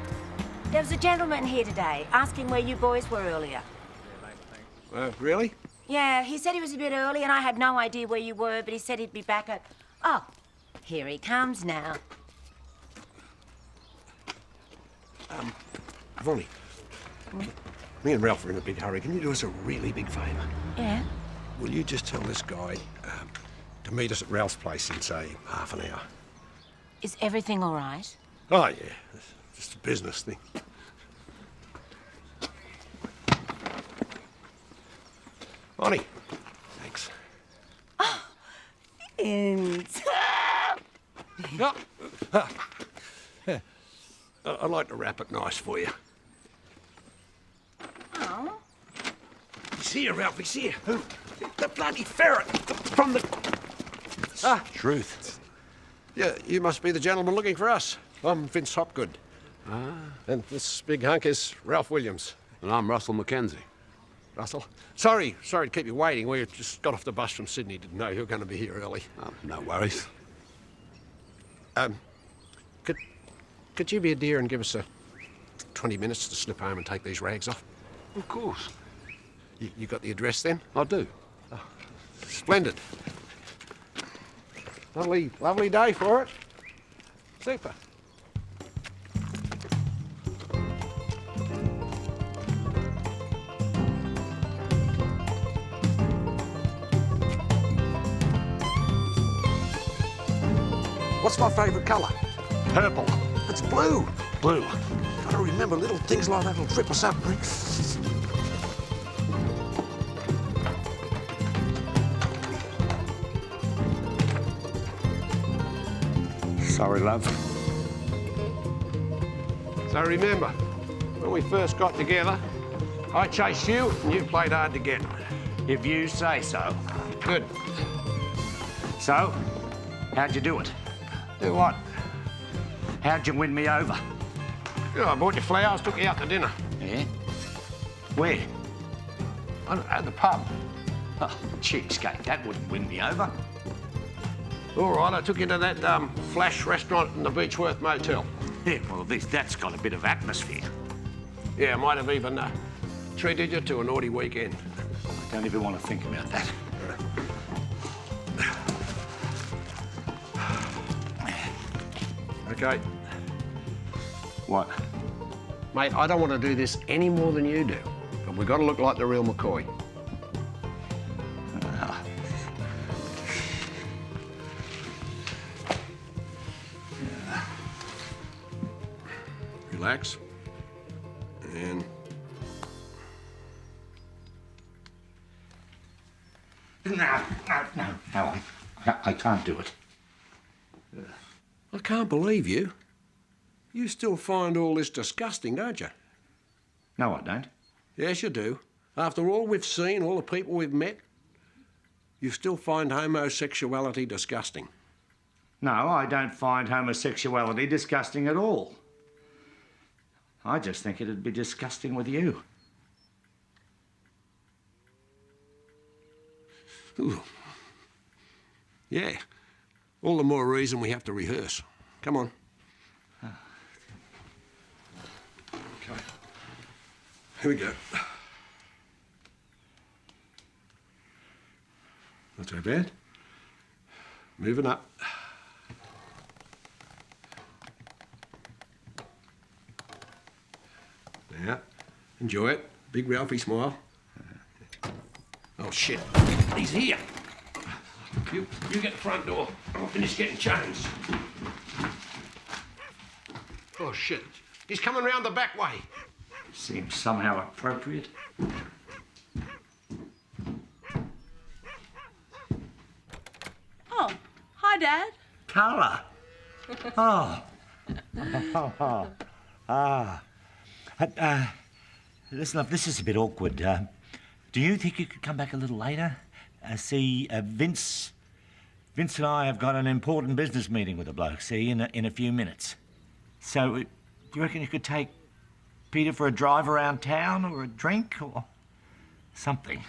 there was a gentleman here today asking where you boys were earlier. Really? Yeah, he said he was a bit early and I had no idea where you were, but he said he'd be back at... Oh, here he comes now. Vonnie, me and Ralph are in a big hurry. Can you do us a really big favour? Yeah? Will you just tell this guy to meet us at Ralph's place in, say, half an hour? Is everything all right? Oh, yeah. It's just a business thing. Vonnie. Thanks. Vince. I'd like to wrap it nice for you. Oh. He's here, Ralph. He's here. The bloody ferret from the... Truth. Yeah, you must be the gentleman looking for us. I'm Vince Hopgood. And this big hunk is Ralph Williams. And I'm Russell Mackenzie. Russell? Sorry to keep you waiting. We just got off the bus from Sydney. Didn't know you were going to be here early. Oh, no worries. Could you be a dear and give us 20 minutes to slip home and take these rags off? Of course. You got the address then? I do. Splendid. Lovely day for it. Super. What's my favourite colour? Purple. It's blue. Blue. Gotta remember, little things like that will trip us up. Sorry, love. So remember, when we first got together, I chased you and you played hard to get. If you say so. Good. So, how'd you do it? Do what? How'd you win me over? Yeah, I bought you flowers, took you out to dinner. Yeah? Where? At the pub. Oh, cheapskate, that wouldn't win me over. All right, I took you to that flash restaurant in the Beechworth Motel. Yeah, well, that's got a bit of atmosphere. Yeah, I might have even treated you to a naughty weekend. I don't even want to think about that. Okay. What? Mate, I don't want to do this any more than you do, but we've got to look like the real McCoy. Relax. And... No, I can't do it. I can't believe you. You still find all this disgusting, don't you? No, I don't. Yes, you do. After all we've seen, all the people we've met, you still find homosexuality disgusting. No, I don't find homosexuality disgusting at all. I just think it'd be disgusting with you. Ooh. Yeah. All the more reason we have to rehearse. Come on. Okay. Here we go. Not too bad. Moving up. Now, enjoy it. Big Ralphie smile. Oh, shit. He's here. You get the front door. I'll finish getting changed. Oh, shit. He's coming round the back way. Seems somehow appropriate. Oh, hi, Dad. Carla. Oh. Listen, love, this is a bit awkward. Do you think you could come back a little later? See, Vince and I have got an important business meeting with a bloke, see, in a few minutes. So, do you reckon you could take Peter for a drive around town or a drink or something?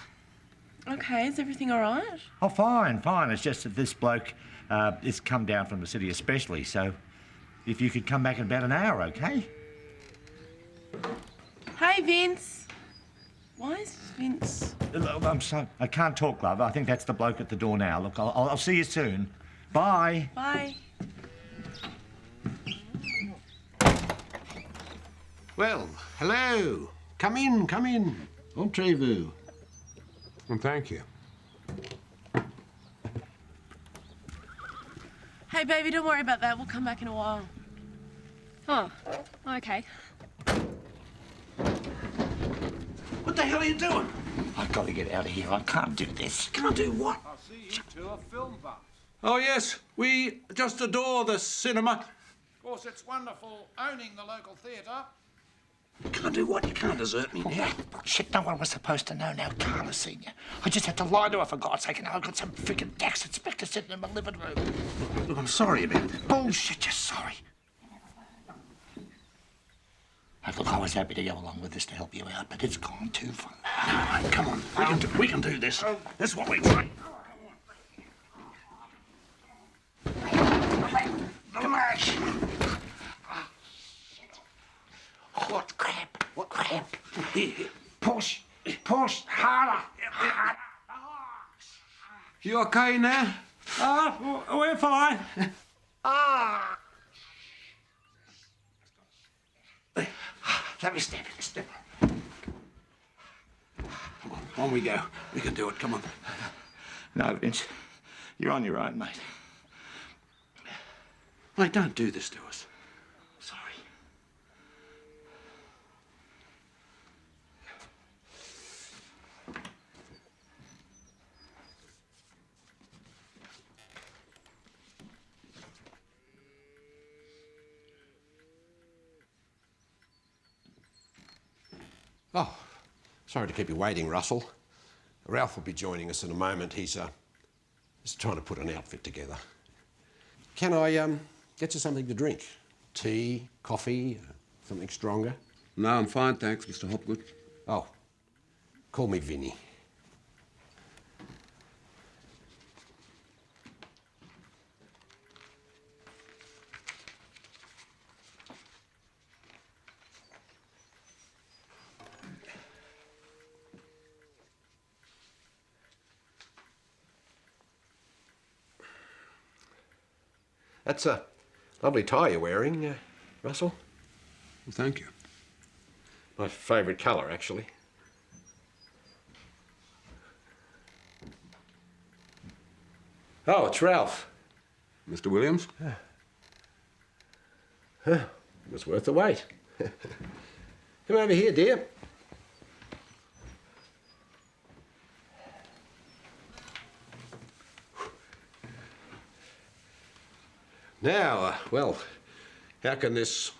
Okay, is everything all right? Oh, fine. It's just that this bloke has come down from the city especially, so if you could come back in about an hour, okay? Hey, Vince. Why is Vince? Look, I'm sorry. I can't talk, love. I think that's the bloke at the door now. Look, I'll see you soon. Bye. Bye. Well, hello. Come in. Entrez-vous. Well, thank you. Hey, baby, don't worry about that. We'll come back in a while. Oh, okay. What the hell are you doing? I've got to get out of here. I can't do this. Can't do what? I see you two are film buffs. Oh, yes. We just adore the cinema. Of course, it's wonderful owning the local theatre. Can't do what? You can't desert me now. Shit, no one was supposed to know now. Carla Senior. I just had to lie to her, for God's sake, and now I've got some freaking tax inspector sitting in my living room. Look, I'm sorry about it. Bullshit, you're sorry. Look, I was happy to go along with this to help you out, but it's gone too far. No, mate, come on. We can do this. That's what we try. Come on. What crap? What crap? Push harder. You okay now? We're fine. Let me step in. Come on we go. We can do it. Come on. No, Vince. You're on your own, mate. Mate, don't do this to us. Sorry. Oh, sorry to keep you waiting, Russell. Ralph will be joining us in a moment. He's just trying to put an outfit together. Can I get you something to drink? Tea, coffee, something stronger? No, I'm fine, thanks, Mr. Hopgood. Oh, call me Vinny. That's a lovely tie you're wearing, Russell. Well, thank you. My favourite colour, actually. Oh, it's Ralph. Mr. Williams? It was worth the wait. Come over here, dear. Now, well, how can this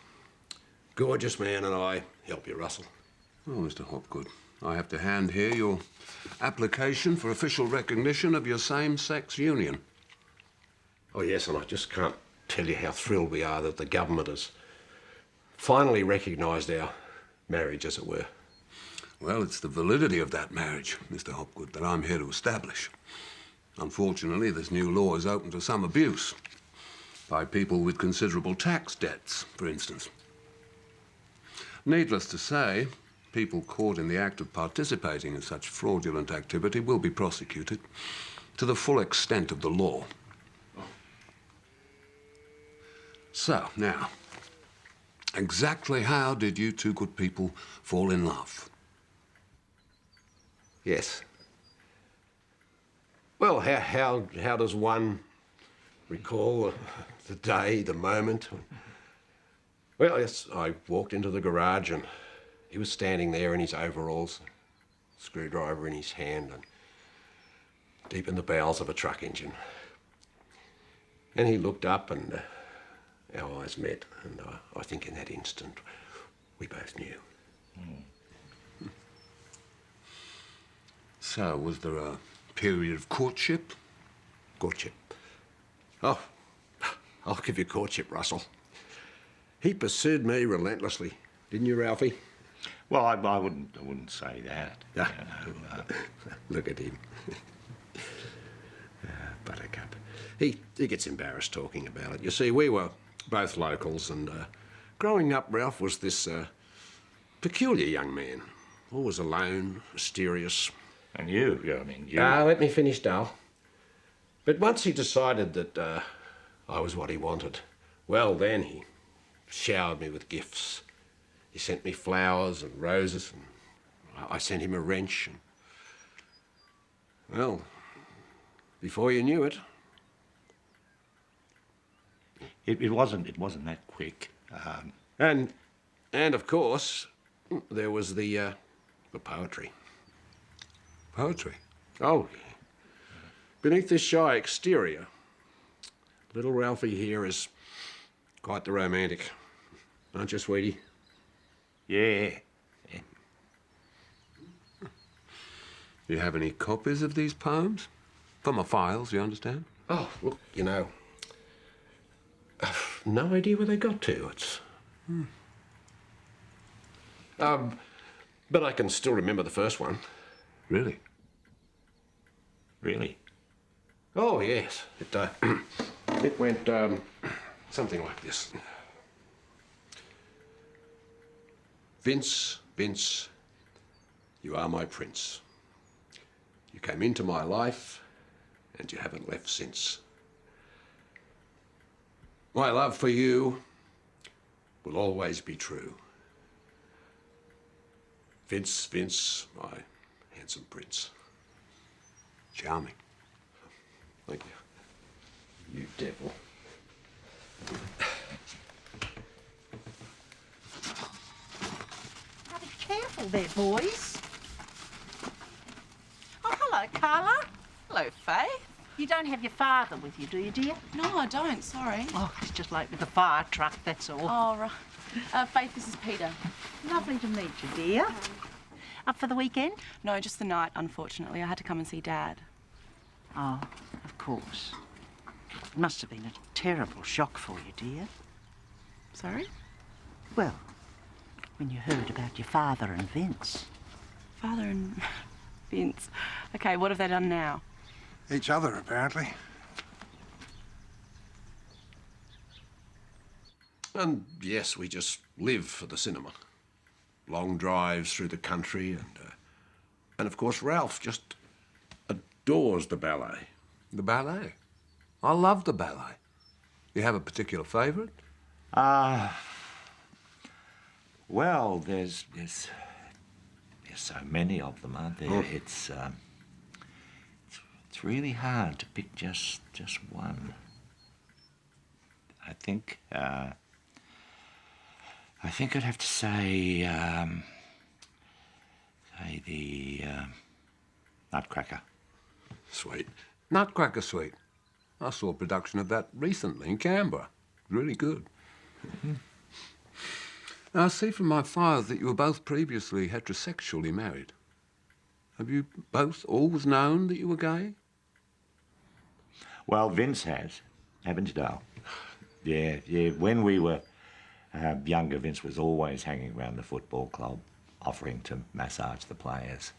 gorgeous man and I help you, Russell. Oh, Mr. Hopgood, I have to hand here your application for official recognition of your same-sex union. Oh, yes, and I just can't tell you how thrilled we are that the government has finally recognised our marriage, as it were. Well, it's the validity of that marriage, Mr. Hopgood, that I'm here to establish. Unfortunately, this new law is open to some abuse by people with considerable tax debts, for instance. Needless to say, people caught in the act of participating in such fraudulent activity will be prosecuted to the full extent of the law. So, now, exactly how did you two good people fall in love? Yes. Well, how does one recall the day, the moment? Well, yes, I walked into the garage and he was standing there in his overalls, screwdriver in his hand and deep in the bowels of a truck engine. And he looked up and our eyes met, and I think in that instant we both knew. So, was there a period of courtship? Courtship? Oh, I'll give you courtship, Russell. He pursued me relentlessly, didn't you, Ralphie? Well, I wouldn't say that. Yeah. Look at him. Buttercup. He gets embarrassed talking about it. You see, we were both locals, and growing up, Ralph was this peculiar young man. Always alone, mysterious. And you. Let me finish, Dal. But once he decided that I was what he wanted, well, then he showered me with gifts. He sent me flowers and roses, and I sent him a wrench. And, well, before you knew it... It wasn't that quick. And of course, there was the poetry. Poetry? Oh, beneath this shy exterior, little Ralphie here is quite the romantic. Aren't you, sweetie? Yeah. Do you have any copies of these poems? For my files, you understand? Oh, look, you know, I've no idea where they got to. It's... but I can still remember the first one. Really? Really? Oh, yes. It went something like this. Vince, Vince, you are my prince. You came into my life, and you haven't left since. My love for you will always be true. Vince, Vince, my handsome prince. Charming. Thank you. You devil. Now be careful there, boys. Oh, hello, Carla. Hello, Faith. You don't have your father with you, do you, dear? No, I don't, sorry. Oh, he's just late with the fire truck, that's all. Oh, right. Faith, this is Peter. Lovely to meet you, dear. Up for the weekend? No, just the night, unfortunately. I had to come and see Dad. Oh, of course. It must have been a terrible shock for you, dear. Sorry? Well, when you heard about your father and Vince. Father and Vince. Okay, what have they done now? Each other, apparently. And yes, we just live for the cinema. Long drives through the country, and of course Ralph just adores the ballet. The ballet? I love the ballet. You have a particular favourite? Well, there's so many of them, aren't there? Oh. It's really hard to pick just one. I think I'd have to say the Nutcracker. Sweet. Nutcracker Suite. I saw a production of that recently in Canberra. Really good. I see from my file that you were both previously heterosexually married. Have you both always known that you were gay? Well, Vince has, haven't you, Dale? Yeah. When we were younger, Vince was always hanging around the football club, offering to massage the players.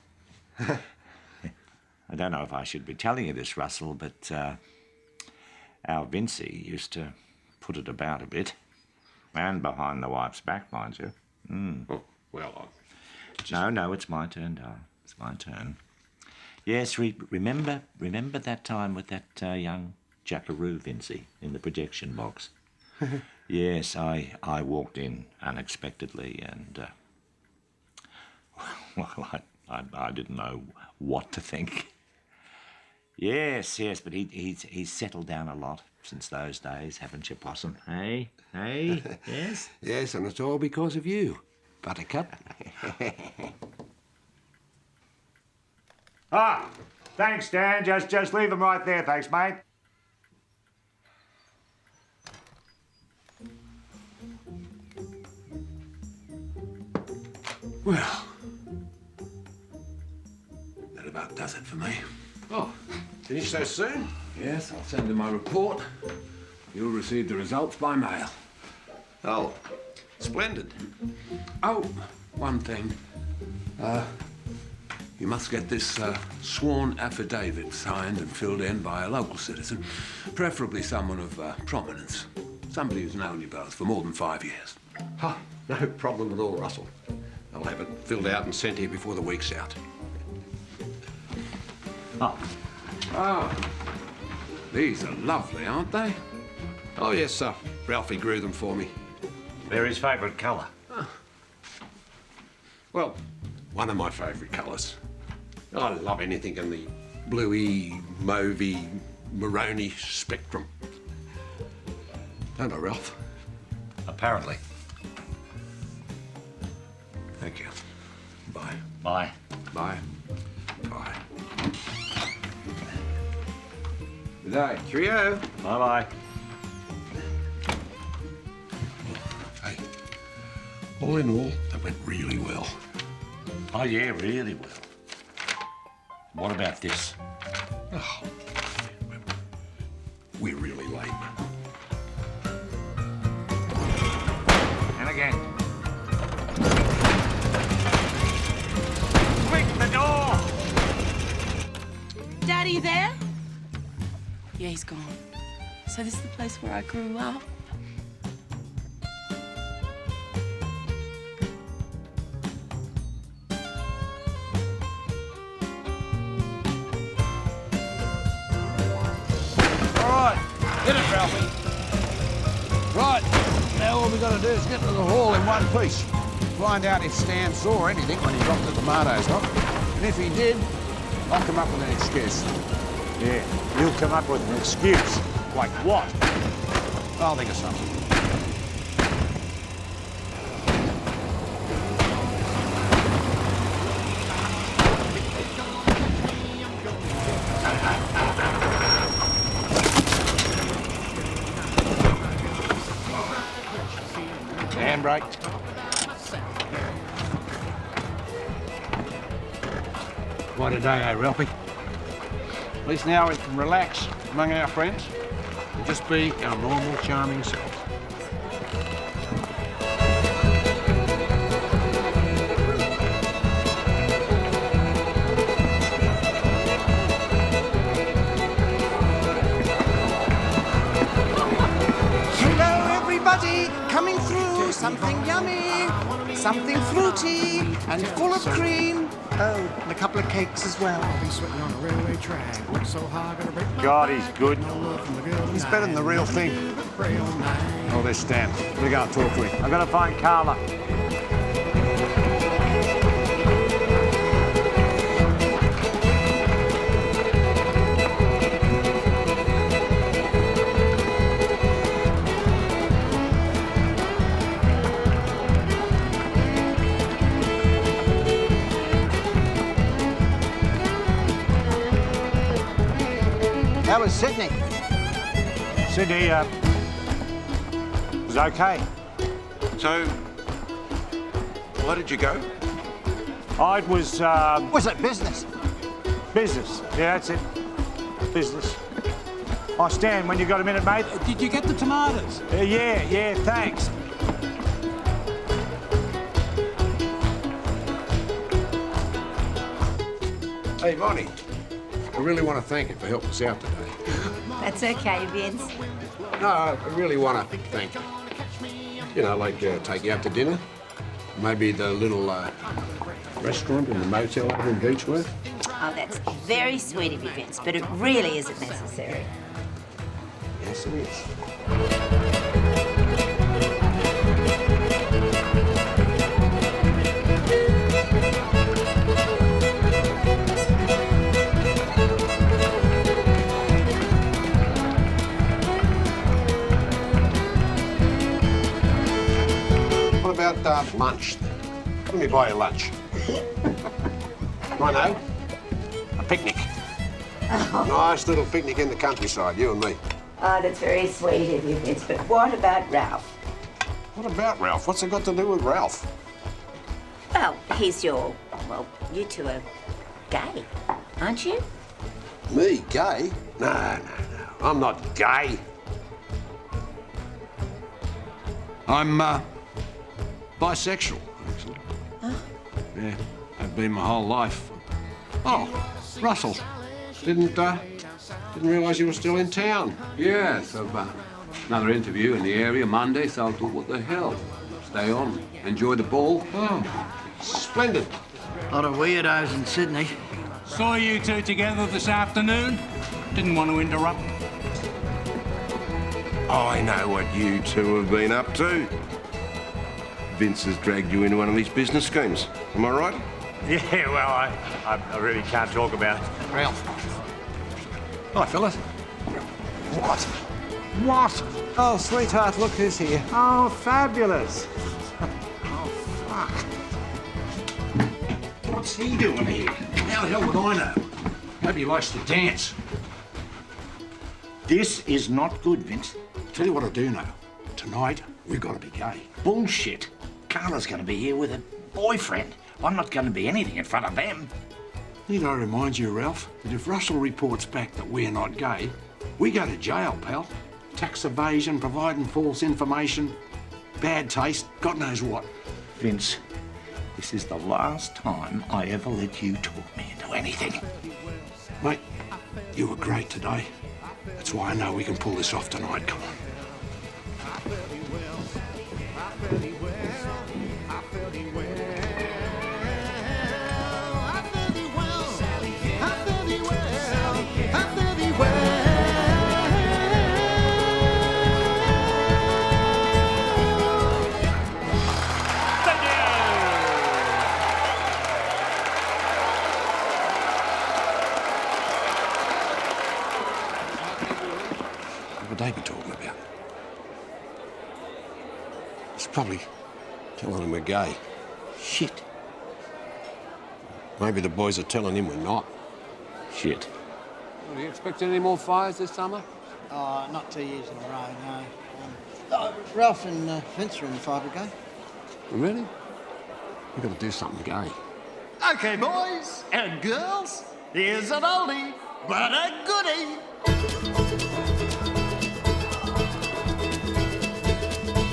I don't know if I should be telling you this, Russell, but our Vincey used to put it about a bit. And behind the wife's back, mind you. Oh, well, No, it's my turn, Dale. It's my turn. Yes, remember that time with that young jackaroo, Vincey, in the projection box? Yes, I walked in unexpectedly and, well, I didn't know what to think. Yes, but he's settled down a lot since those days, haven't you, Possum? Hey, yes? Yes, and it's all because of you, Buttercup. Thanks, Dan. Just leave them right there, thanks, mate. Well, that about does it for me. Oh, finished so soon? Yes, I'll send in my report. You'll receive the results by mail. Oh, splendid. Oh, one thing. You must get this sworn affidavit signed and filled in by a local citizen, preferably someone of prominence. Somebody who's known you both for more than 5 years. Huh, no problem at all, Russell. I'll have it filled out and sent here before the week's out. These are lovely, aren't they? Oh, yes, sir. Ralphie grew them for me. They're his favourite colour. Well, one of my favourite colours. I love anything in the bluey, mauvey, maroony spectrum. Don't I, Ralph? Apparently. Thank you. Bye. Bye. Bye. Bye. Good day. Cheerio. Bye-bye. Hey, all in all, that went really well. Oh, yeah, really well. What about this? Oh, we're really late. And again. Quick, the door! Daddy there? Yeah, he's gone. So this is the place where I grew up? Get it, Ralphie. Right, now all we got to do is get to the hall in one piece. Find out if Stan saw anything when he dropped the tomatoes off. And if he did, I'll come up with an excuse. Yeah, you'll come up with an excuse. Like what? I'll think of something. Handbrake. Quite a day, eh, Ralphie? At least now we can relax among our friends and just be our normal, charming selves. Hello, everybody, coming through. Something yummy, something fruity, and full of cream. Oh, and a couple of cakes as well. I'll be sweating on a railway track. Work so hard, gonna break my God, he's good. He's better than the real thing. Oh, there's Stan. We go and talk to him. I've got to find Carla. How was Sydney? Sydney, was okay. So, Why did you go? Oh, it was, Was it business? business. Yeah, that's it. Business. Oh, Stan, when you got a minute, mate? Did you get the tomatoes? Yeah, thanks. Hey, Vonnie, I really want to thank you for helping us out today. That's okay, Vince. No, I really want to thank you. You know, like take you out to dinner. Maybe the little restaurant in the motel over in Beechworth. Oh, that's very sweet of you, Vince, but it really isn't necessary. Yes, it is. What about lunch? Let me buy you lunch. I know. A picnic. Nice little picnic in the countryside, you and me. Oh, that's very sweet of you, Vince, but what about Ralph? What about Ralph? What's it got to do with Ralph? Well, he's your... Well, you two are gay, aren't you? Me, gay? No. I'm not gay. I'm bisexual, actually. Huh? Yeah, I've been my whole life. Oh, Russell, didn't realise you were still in town. Yes, I've another interview in the area Monday, so I thought, what the hell? Stay on, enjoy the ball. Oh, splendid. A lot of weirdos in Sydney. Saw you two together this afternoon. Didn't want to interrupt. I know what you two have been up to. Vince has dragged you into one of his business schemes. Am I right? Yeah, well, I really can't talk about it. Ralph. Hi, fellas. What? Oh, sweetheart, look who's here. Oh, fabulous. Oh, fuck. What's he doing here? How the hell would I know? Maybe he likes to dance. This is not good, Vince. Tell you what I do know. Tonight, we've got to be gay. Bullshit. Carla's going to be here with a boyfriend. I'm not going to be anything in front of them. Need I remind you, Ralph, that if Russell reports back that we're not gay, we go to jail, pal. Tax evasion, providing false information, bad taste, God knows what. Vince, this is the last time I ever let you talk me into anything. Mate, you were great today. That's why I know we can pull this off tonight. Come on. What would they be talking about? He's probably telling them we're gay. Shit. Maybe the boys are telling him we're not. Shit. Are you expecting any more fires this summer? Oh, not 2 years in a row, no. Ralph and Vince are in the fire brigade. Really? We've got to do something gay. Okay, boys and girls, here's an oldie, but a goodie.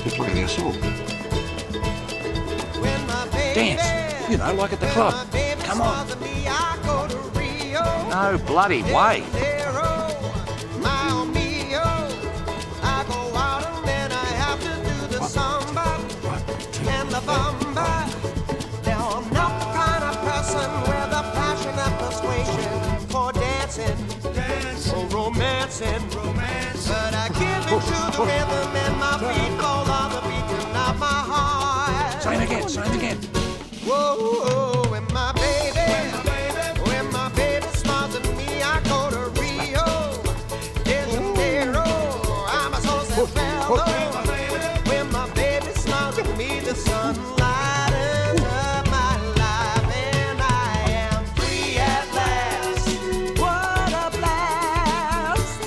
They're playing our song. Dance. You know, like at the club. Come on. No bloody way. But I give it to the rhythm and my feet follow the beating of my heart. Sign again. Whoa, whoa, when my baby smiles at me, I go to Rio de Janeiro. I'm a social fellow. When my baby smiles at me, the sun lightens up my life, and I am free at last. What a blast!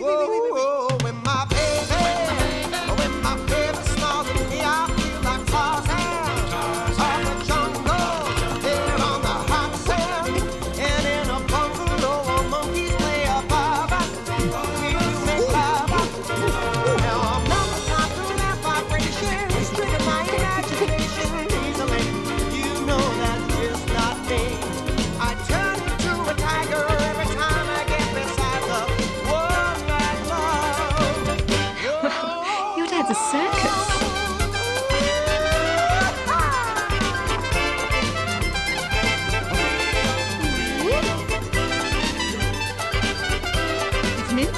Whoa, when my baby a circus. Vince?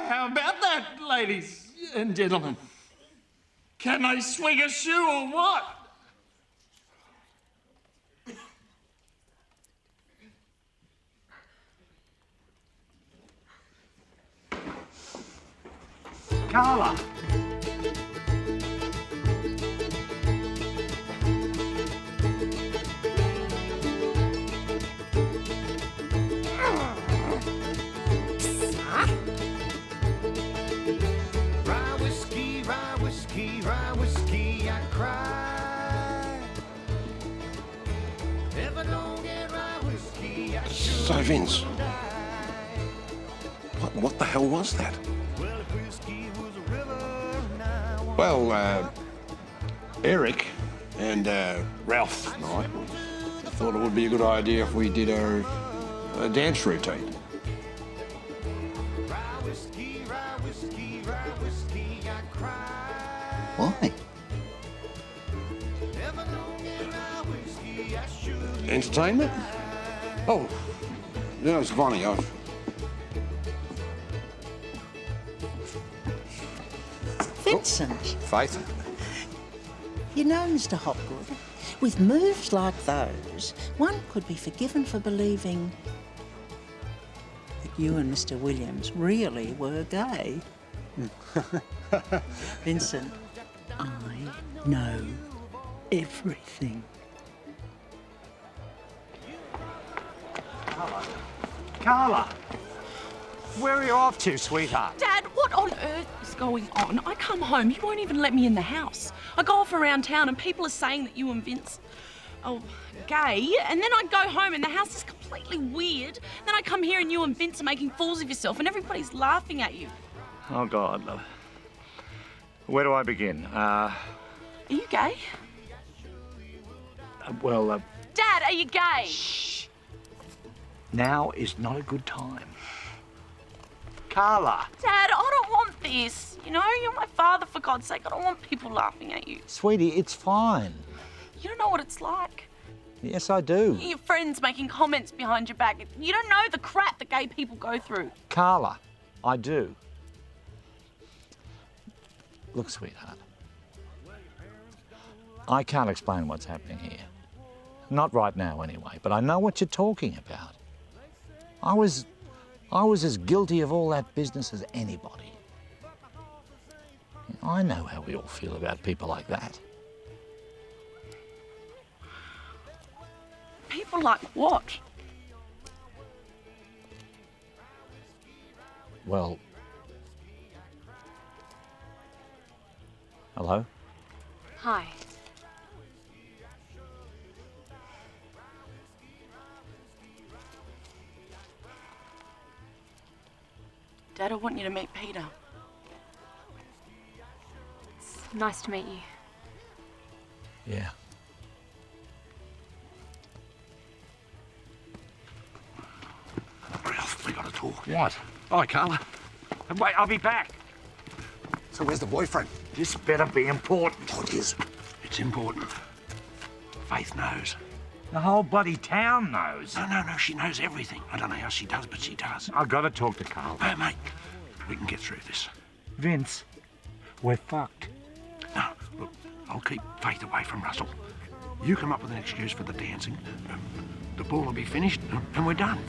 How about that, ladies and gentlemen? Can I swing a shoe or what? Carla! Rye whiskey, I cry. If I don't get rye whiskey, I sure So, Vince, what the hell was that? Well, Eric and Ralph and I thought it would be a good idea if we did our dance routine. Why? Entertainment? Oh, you know, it's funny. Vincent, Faith? you know, Mr. Hopgood, with moves like those, one could be forgiven for believing that you and Mr. Williams really were gay. Vincent, I know everything. Carla! Where are you off to, sweetheart? Dad, what on earth is going on? I come home, you won't even let me in the house. I go off around town and people are saying that you and Vince are gay, and then I go home and the house is completely weird. Then I come here and you and Vince are making fools of yourself and everybody's laughing at you. Oh, God, love. Where do I begin? Are you gay? Dad, are you gay? now is not a good time. Carla! Dad, I don't want this. You know, you're my father, for God's sake. I don't want people laughing at you. Sweetie, it's fine. You don't know what it's like. Yes, I do. Your friends making comments behind your back. You don't know the crap that gay people go through. Carla, I do. Look, sweetheart. I can't explain what's happening here. Not right now, anyway, but I know what you're talking about. I was as guilty of all that business as anybody. I know how we all feel about people like that. People like what? Well... Hello? Hi. Dad, I want you to meet Peter. It's nice to meet you. Yeah. Ralph, we gotta talk. What? Hi, Carla. Wait, I'll be back. So where's the boyfriend? This better be important. Oh, it is. It's important. Faith knows. The whole bloody town knows. No, she knows everything. I don't know how she does, but she does. I've got to talk to Carl. No, mate, we can get through this. Vince, we're fucked. No, look, I'll keep Faith away from Russell. You come up with an excuse for the dancing. The ball will be finished, and we're done.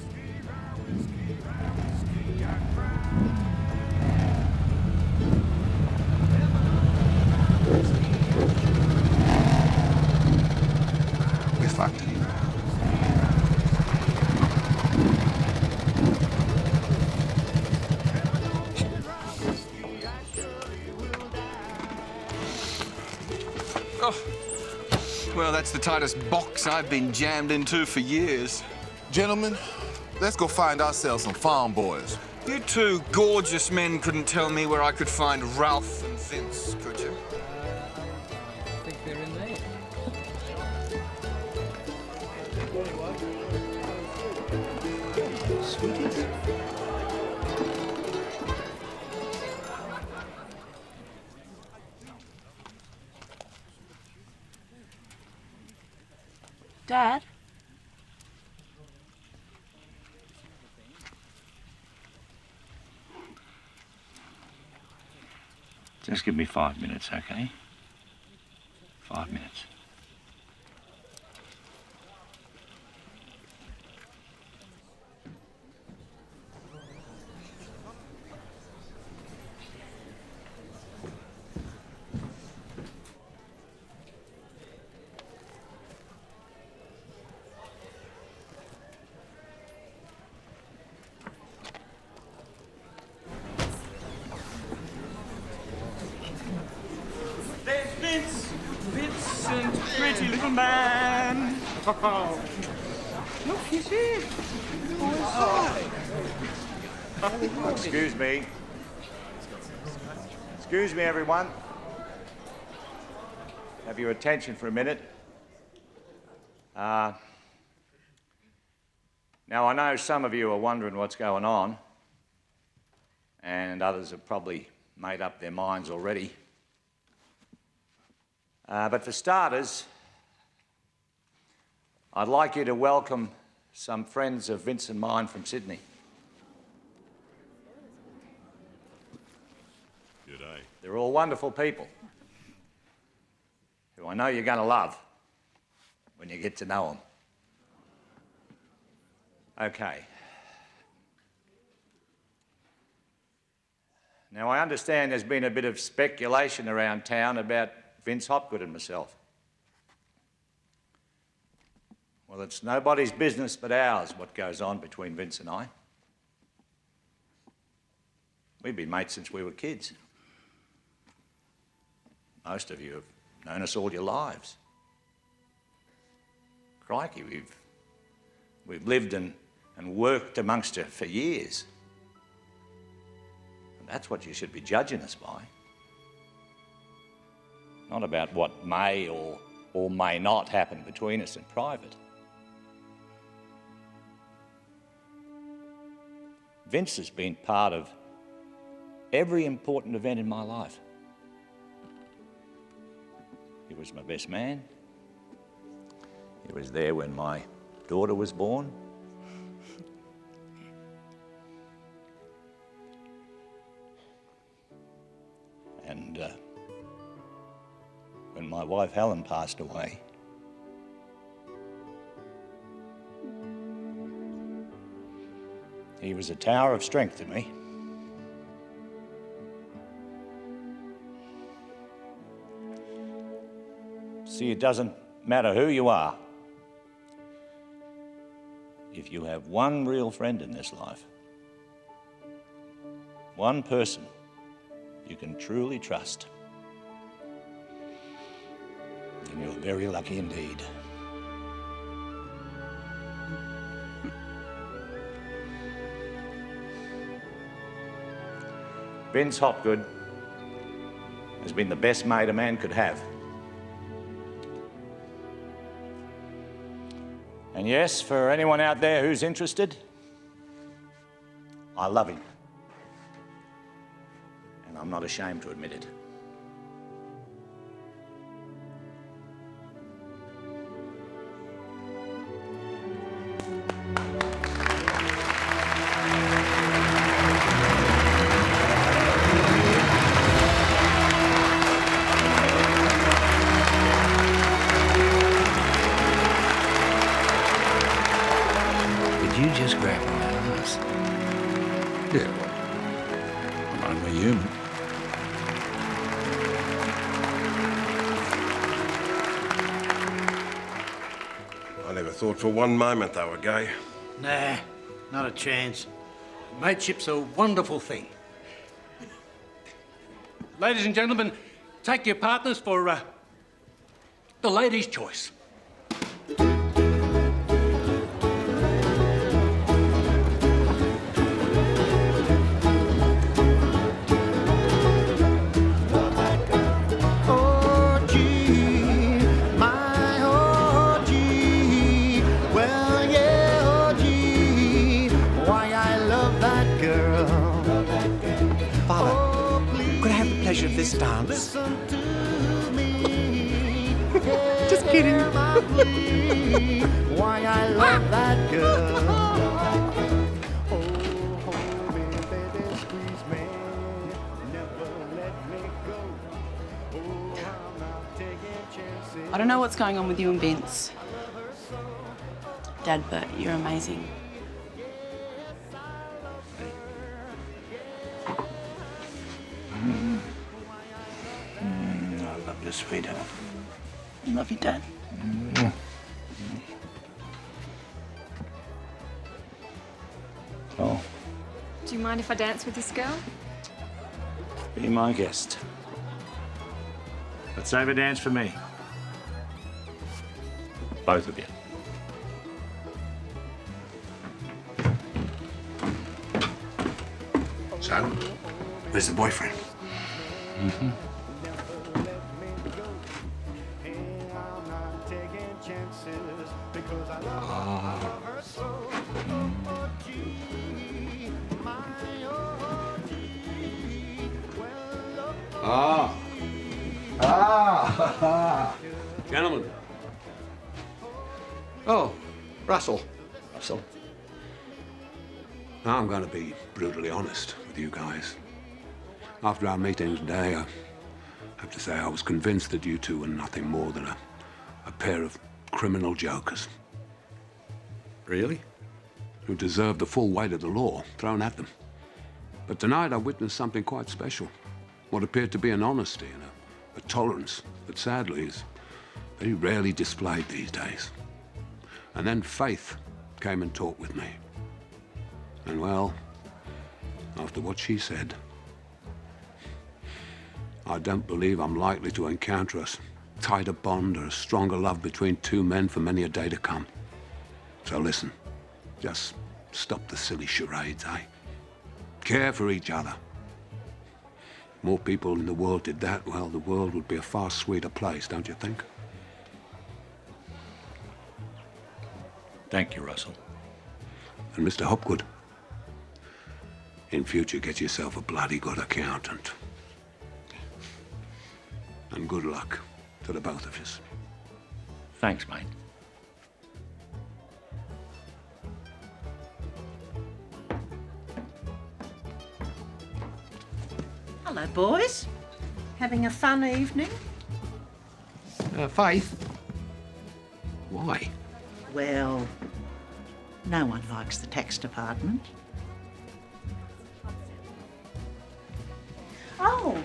We're fucked. Oh, well, that's the tightest box I've been jammed into for years. Gentlemen, let's go find ourselves some farm boys. You two gorgeous men couldn't tell me where I could find Ralph and Vince, could you? I think they're in there. sweeties. Dad? Just give me 5 minutes, okay? 5 minutes. There's Vince! Vincent, pretty little man! Oh. Look, he's here! Excuse me. Excuse me, everyone. Have your attention for a minute. Now, I know some of you are wondering what's going on, and others have probably made up their minds already. But for starters, I'd like you to welcome some friends of Vince and mine from Sydney. G'day. They're all wonderful people who I know you're going to love when you get to know them. Okay. Now, I understand there's been a bit of speculation around town about Vince Hopgood and myself. Well, it's nobody's business but ours what goes on between Vince and I. We've been mates since we were kids. Most of you have known us all your lives. Crikey, we've lived and worked amongst you for years. And that's what you should be judging us by. Not about what may or may not happen between us in private. Vince has been part of every important event in my life. He was my best man. He was there when my daughter was born. And when my wife Helen passed away. He was a tower of strength to me. See, it doesn't matter who you are. If you have one real friend in this life, one person you can truly trust, then you're very lucky indeed. Vince Hopgood has been the best mate a man could have. And yes, for anyone out there who's interested, I love him. And I'm not ashamed to admit it. Did you just grab my ass? Yeah, well, I'm only human. I never thought for one moment they were gay. Nah, not a chance. Mateship's a wonderful thing. Ladies and gentlemen, take your partners for the ladies' choice. Why of this dance? Just kidding. Why I love that girl. I don't know what's going on with you and Vince, Dad, but you're amazing. I love you, sweetheart. Love you, Dad. Oh, Do you mind if I dance with this girl? be my guest. But save a dance for me. Both of you. So, where's the boyfriend? Mm-hmm. Gentlemen. Oh, Russell. Russell. Now, I'm going to be brutally honest with you guys. After our meeting today, I have to say I was convinced that you two were nothing more than a pair of criminal jokers. Really? Who deserved the full weight of the law thrown at them. But tonight I witnessed something quite special. What appeared to be an honesty and a tolerance that sadly is very rarely displayed these days. And then Faith came and talked with me. And well, after what she said, I don't believe I'm likely to encounter a tighter bond or a stronger love between two men for many a day to come. So listen, just stop the silly charades, eh? Care for each other. More people in the world did that, well, the world would be a far sweeter place, don't you think? Thank you, Russell. And Mr. Hopgood, in future, get yourself a bloody good accountant. And good luck to the both of you. Thanks, mate. Hello, boys. Having a fun evening? Faith? Why? Well, no one likes the tax department. Oh,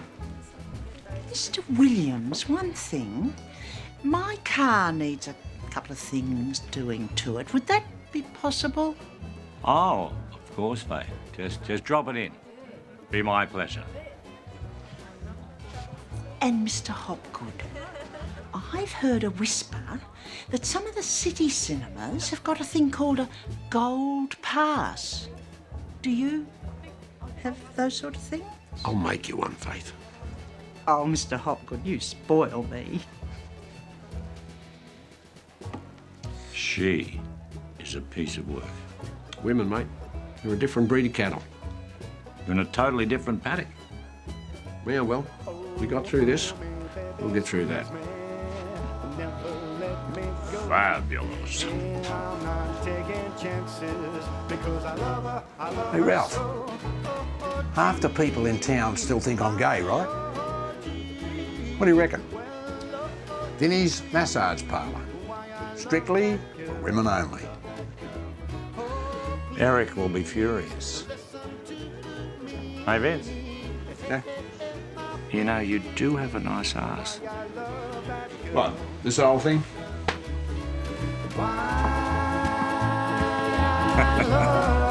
Mr. Williams, one thing. My car needs a couple of things doing to it. Would that be possible? Oh, of course, mate. Just drop it in. Be my pleasure. And Mr. Hopgood, I've heard a whisper that some of the city cinemas have got a thing called a gold pass. Do you have those sort of things? I'll make you one, Faith. Oh, Mr. Hopgood, you spoil me. She is a piece of work. Women, mate. You're a different breed of cattle. You're in a totally different paddock. Yeah, well, we got through this. We'll get through that. Fabulous. Hey, Ralph. Half the people in town still think I'm gay, right? What do you reckon? Vinny's massage parlour. Strictly for women only. Eric will be furious. Hey, Vince. Yeah? You know, you do have a nice ass. What? This whole thing? I love